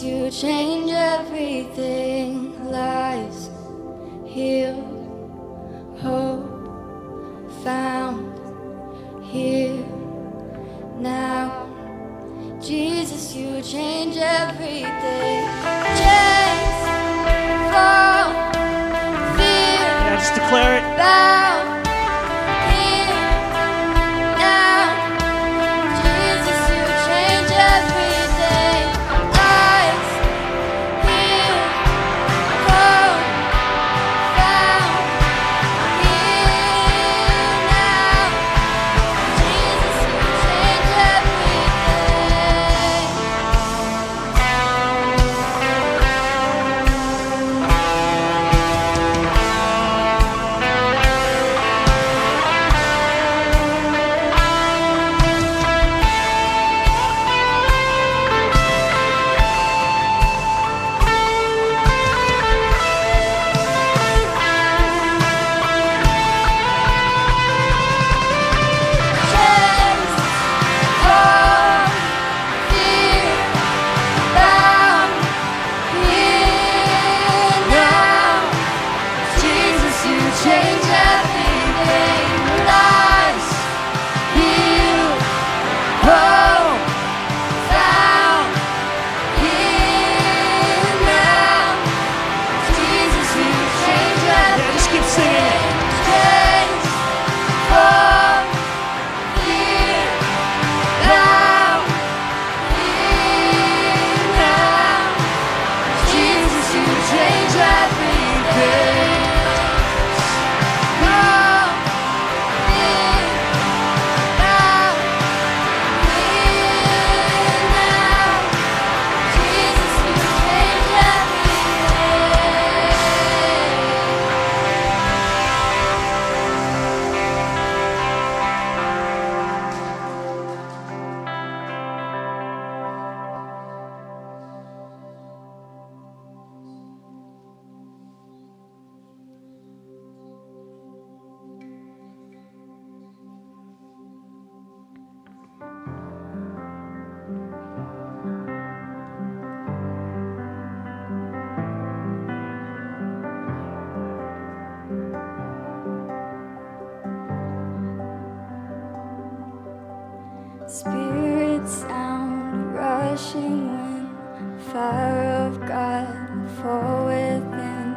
Spirit sound, rushing wind, fire of God, fall within.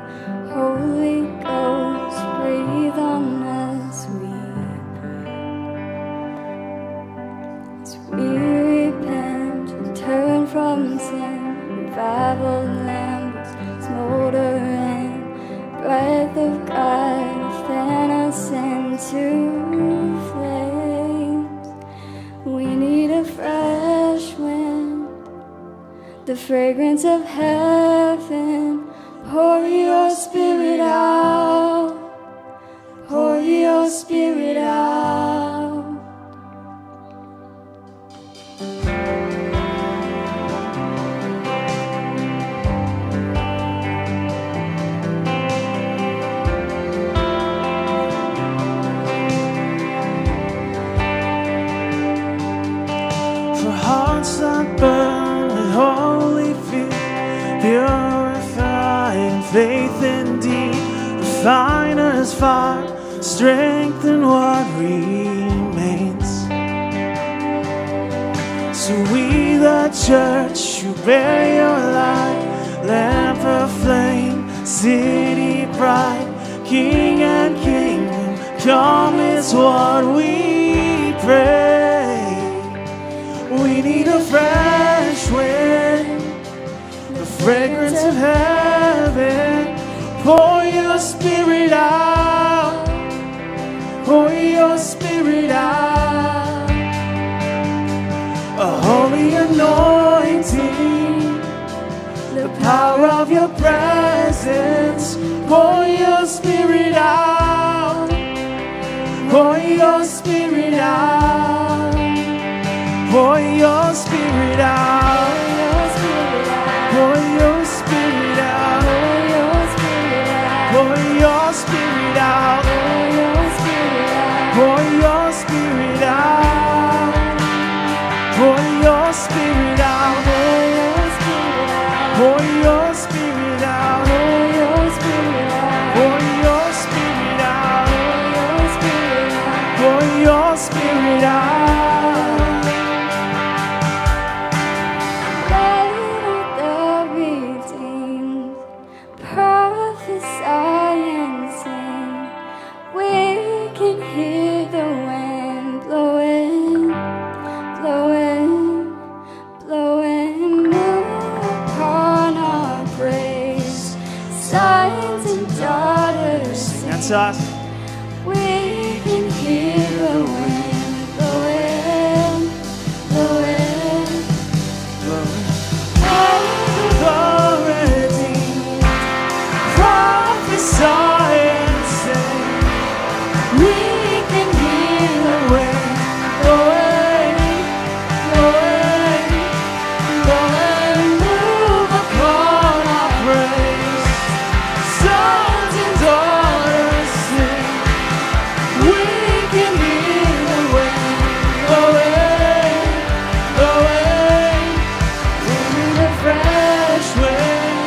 Holy Ghost, breathe on us, we repent, turn from sin, revival lamps, smoldering, breath of God, fan us into flames. We need a fresh wind, the fragrance of heaven. Pour your spirit out, pour your spirit out. For hearts that burn with holy fear, purify in faith indeed. Refine us fire, strengthen what remains. So we the church who bear your light, lamp of flame, city bright, King and kingdom come is what we pray. We need a fresh wind, the fragrance of heaven. Pour your spirit out, pour your spirit out. A holy anointing, the power of your presence. Pour your spirit out, pour your spirit out, pour your spirit out, pour your spirit out, pour your spirit out, pour your spirit out, pour your spirit out, pour your spirit out, pour your spirit out, pour your spirit out. Let the redeemed prophesy and sing. We can hear the wind blowing, blowing, blowing. Move upon our praise. Sons and daughters, That's us. we can hear the wind blowing, blowing. Authority, prophesy and sing. We can hear the wind blowing, blowing, blowing. Move upon our praise. Sons and daughters sing. We can hear the wind blowing, blowing. We need a fresh wind,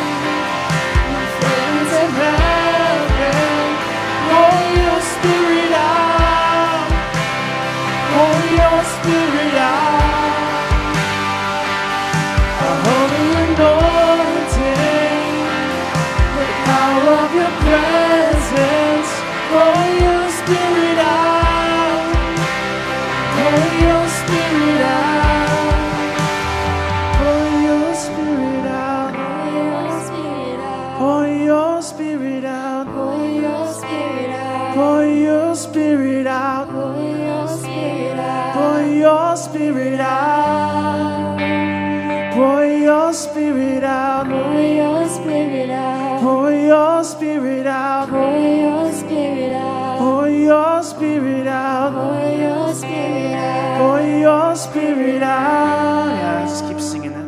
the fragrance of heaven. Pour your spirit out, pour your spirit out. A holy anointing, the power of your presence. Pour your spirit out, pour your spirit out, pour your spirit out, pour your spirit out, Pour your spirit out, pour your spirit out, pour your spirit out, pour your spirit out, pour your spirit out, pour your spirit out, pour your spirit out, pour your spirit out, pour your spirit out, pour your spirit out. pour your spirit out. Yeah, just keep singing that.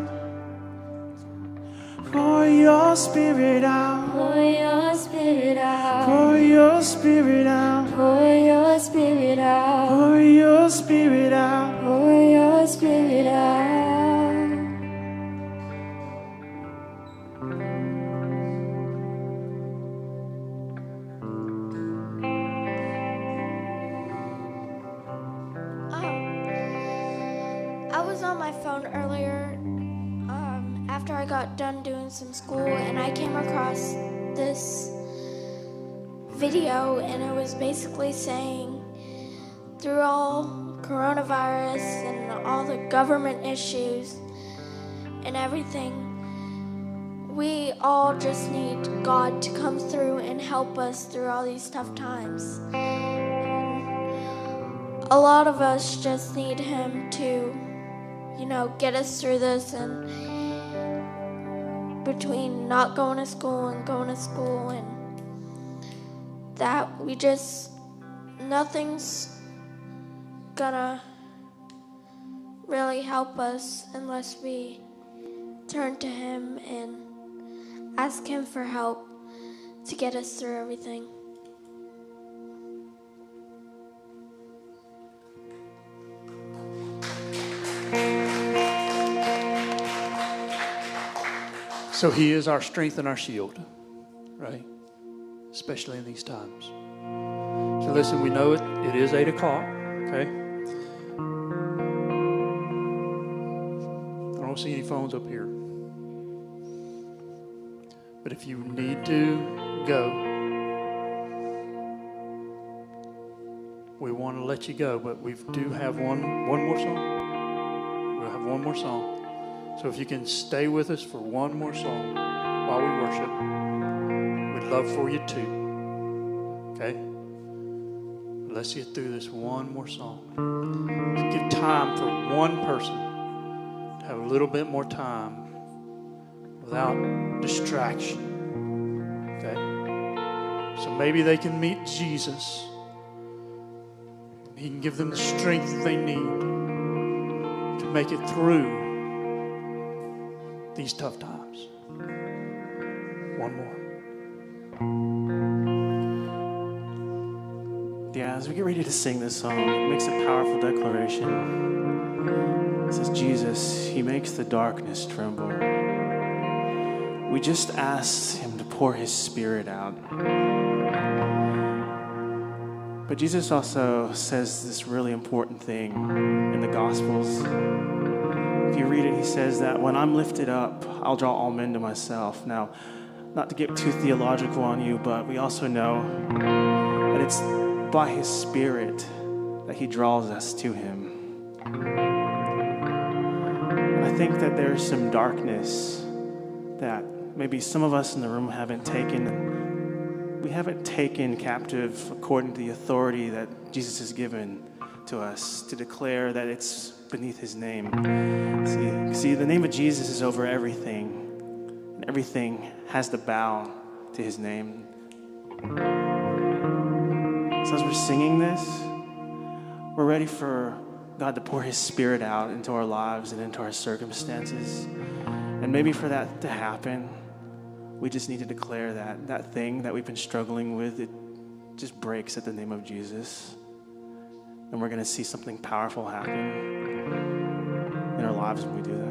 Pour your spirit out, Pour your spirit out, pour your spirit out, pour your spirit out, pour your spirit out. pour your spirit out. on my phone earlier after I got done doing some school, and I came across this video, and it was basically saying through all coronavirus and all the government issues and everything, we all just need God to come through and help us through all these tough times. A lot of us just need Him to, get us through this, and between not going to school and going to school, and that nothing's gonna really help us unless we turn to Him and ask Him for help to get us through everything. So He is our strength and our shield, right? Especially in these times. So listen, we know it is 8 o'clock, okay? I don't see any phones up here. But if you need to go, we want to let you go, but we do have one more song. We'll have one more song. So if you can stay with us for one more song while we worship, we'd love for you to. Okay? Let's get through this one more song. Give time for one person to have a little bit more time without distraction. Okay? So maybe they can meet Jesus. He can give them the strength that they need to make it through these tough times. One more. Yeah, as we get ready to sing this song, it makes a powerful declaration. It says, Jesus, He makes the darkness tremble. We just asked Him to pour His Spirit out. But Jesus also says this really important thing in the Gospels. If you read it, He says that when I'm lifted up, I'll draw all men to myself. Now, not to get too theological on you, but we also know that it's by His Spirit that He draws us to Him. And I think that there's some darkness that maybe some of us in the room haven't taken. We haven't taken captive according to the authority that Jesus has given to us to declare that it's beneath His name. See, the name of Jesus is over everything, and everything has to bow to His name. So as we're singing this, we're ready for God to pour His Spirit out into our lives and into our circumstances. And maybe for that to happen, we just need to declare that thing that we've been struggling with, it just breaks at the name of Jesus. And we're going to see something powerful happen in our lives when we do that.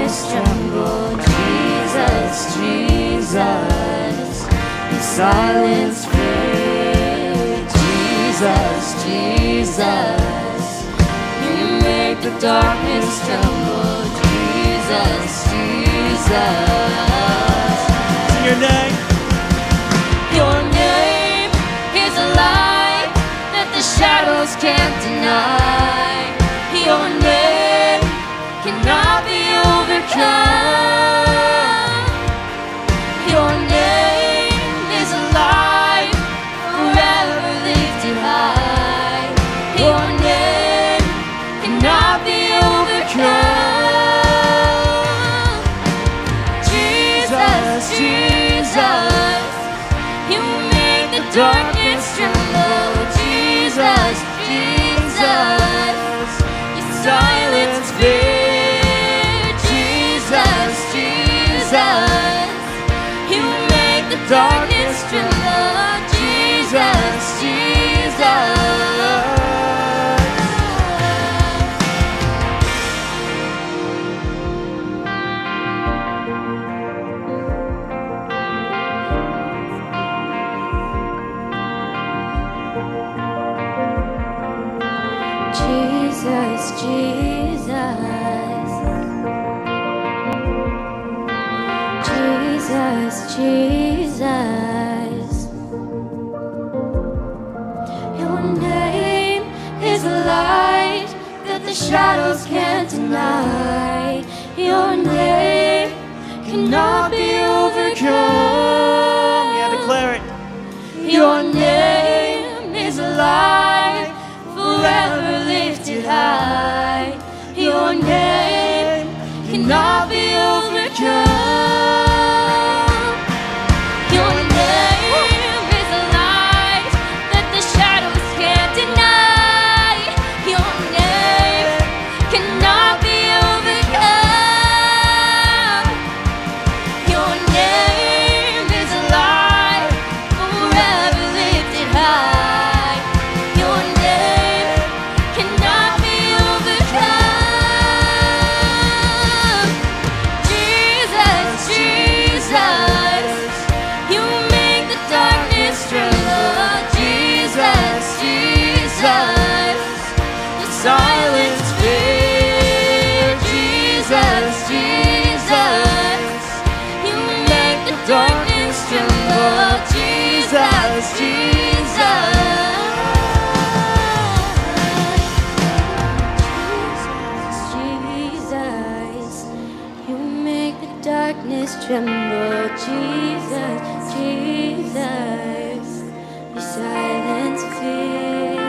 darkness tremble. Jesus, Jesus, you silence fear. Jesus, Jesus, you make the darkness tremble. Jesus, Jesus. Your name. Your name is a light that the shadows can't deny. Your name cannot be overcome. Your name is a light forever lifted high. Your name cannot be overcome. Jesus, Jesus, you make the darkness tremble. Jesus, Jesus, you silence fear. Jesus, Jesus, you make the darkness tremble. Jesus, Jesus. Jesus, Jesus, Jesus, Jesus. Your name is a light that the shadows can't deny. Your name cannot be overcome. Yeah, declare it. Your name is a light forever lifted high. Your name cannot be overcome. Your name is a light that the shadows can't deny. Your name cannot be overcome. Your name is a light forever lifted high. Your name cannot be overcome. Jesus, Jesus, you make the darkness tremble. Jesus, Jesus, you silence fear. Jesus, Jesus, you make the darkness tremble. Jesus, Jesus, you make the darkness tremble. Jesus, Jesus, you silence fear.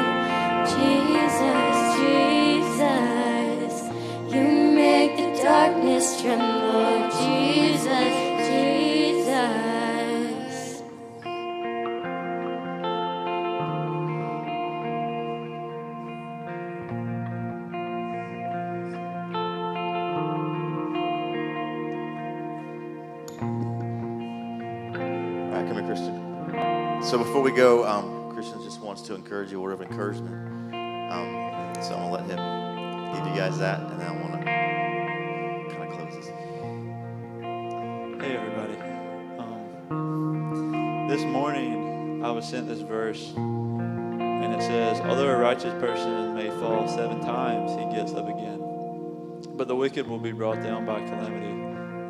Jesus, Jesus, you make the darkness tremble. Jesus, Jesus. All right, come here, Christian. So before we go, Christian just wants to encourage you, a word of encouragement. So I'm going to let him give you guys that, and then I want to kind of close this. Hey, everybody. This morning, I was sent this verse, and it says, although a righteous person may fall 7 times, he gets up again. But the wicked will be brought down by calamity.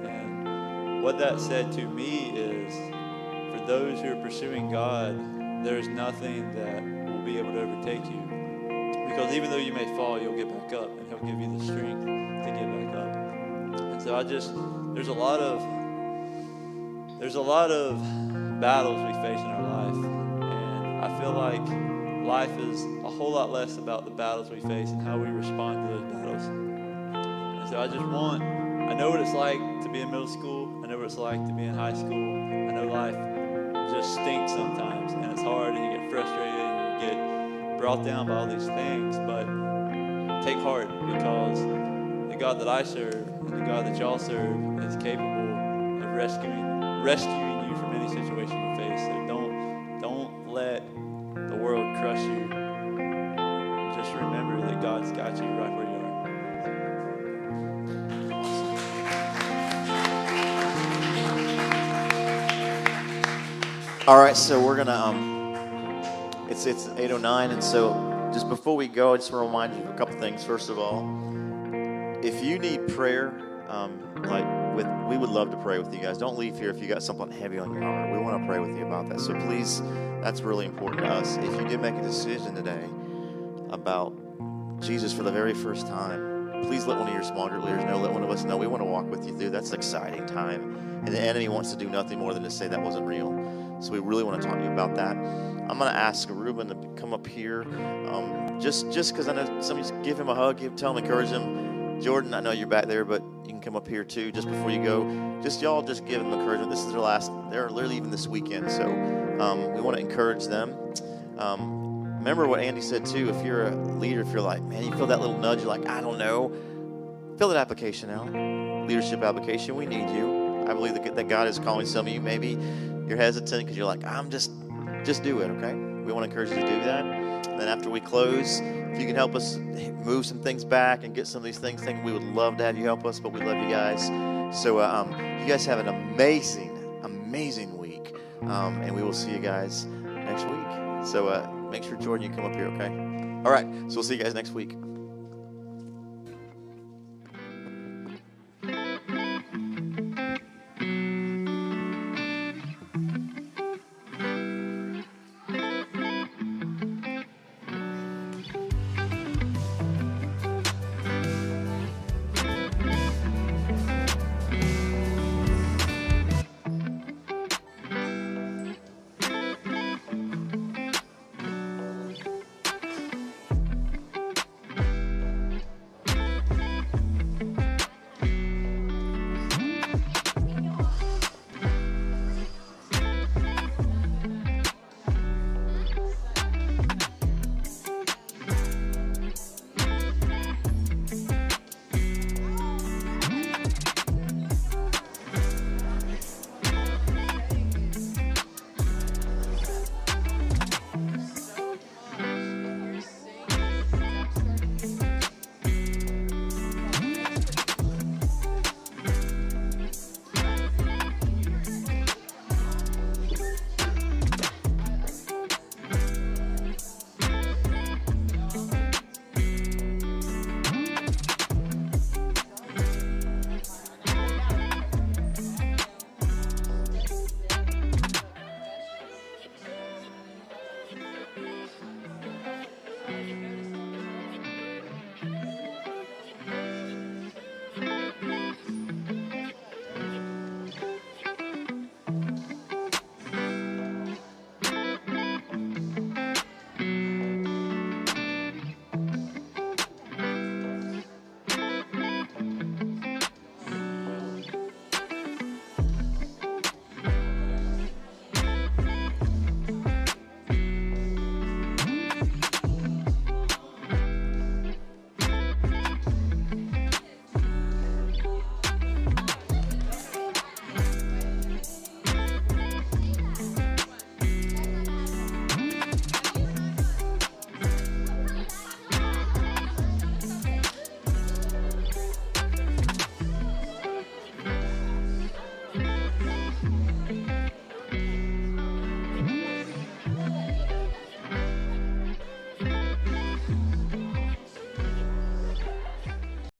And what that said to me is, for those who are pursuing God, there's nothing that will be able to overtake you. Because even though you may fall, you'll get back up, and He'll give you the strength to get back up. And so there's a lot of battles we face in our life, and I feel like life is a whole lot less about the battles we face and how we respond to those battles. And so I know what it's like to be in middle school. I know what it's like to be in high school. I know life just stinks sometimes, and it's hard, and you get frustrated, and you get brought down by all these things. But take heart, because the God that I serve and the God that y'all serve is capable of rescuing you from any situation you face. So don't let the world crush you. Just remember that God's got you right where you are. All right, so we're gonna it's 8:09, and so just before we go, I just want to remind you of a couple things. First of all, if you need prayer, we would love to pray with you guys. Don't leave here if you got something heavy on your heart. We want to pray with you about that. So please, that's really important to us. If you did make a decision today about Jesus for the very first time, please let one of your small group leaders know. Let one of us know. We want to walk with you through. That's an exciting time, and the enemy wants to do nothing more than to say that wasn't real. So we really want to talk to you about that. I'm going to ask Ruben to come up here, just because I know some of you give him a hug, tell him, encourage him. Jordan, I know you're back there, but you can come up here too just before you go. Y'all just give them encouragement. This is their last, they're leaving this weekend, so we want to encourage them. Remember what Andy said too, if you're a leader, if you're like, man, you feel that little nudge, you're like, I don't know, fill that application out, leadership application, we need you. I believe that God is calling some of you. Maybe you're hesitant because you're like, just do it, okay? We want to encourage you to do that. And then after we close, if you can help us move some things back and get some of these things, we would love to have you help us, but we love you guys. So you guys have an amazing week, and we will see you guys next week. So make sure, Jordan, you come up here, okay? All right, so we'll see you guys next week.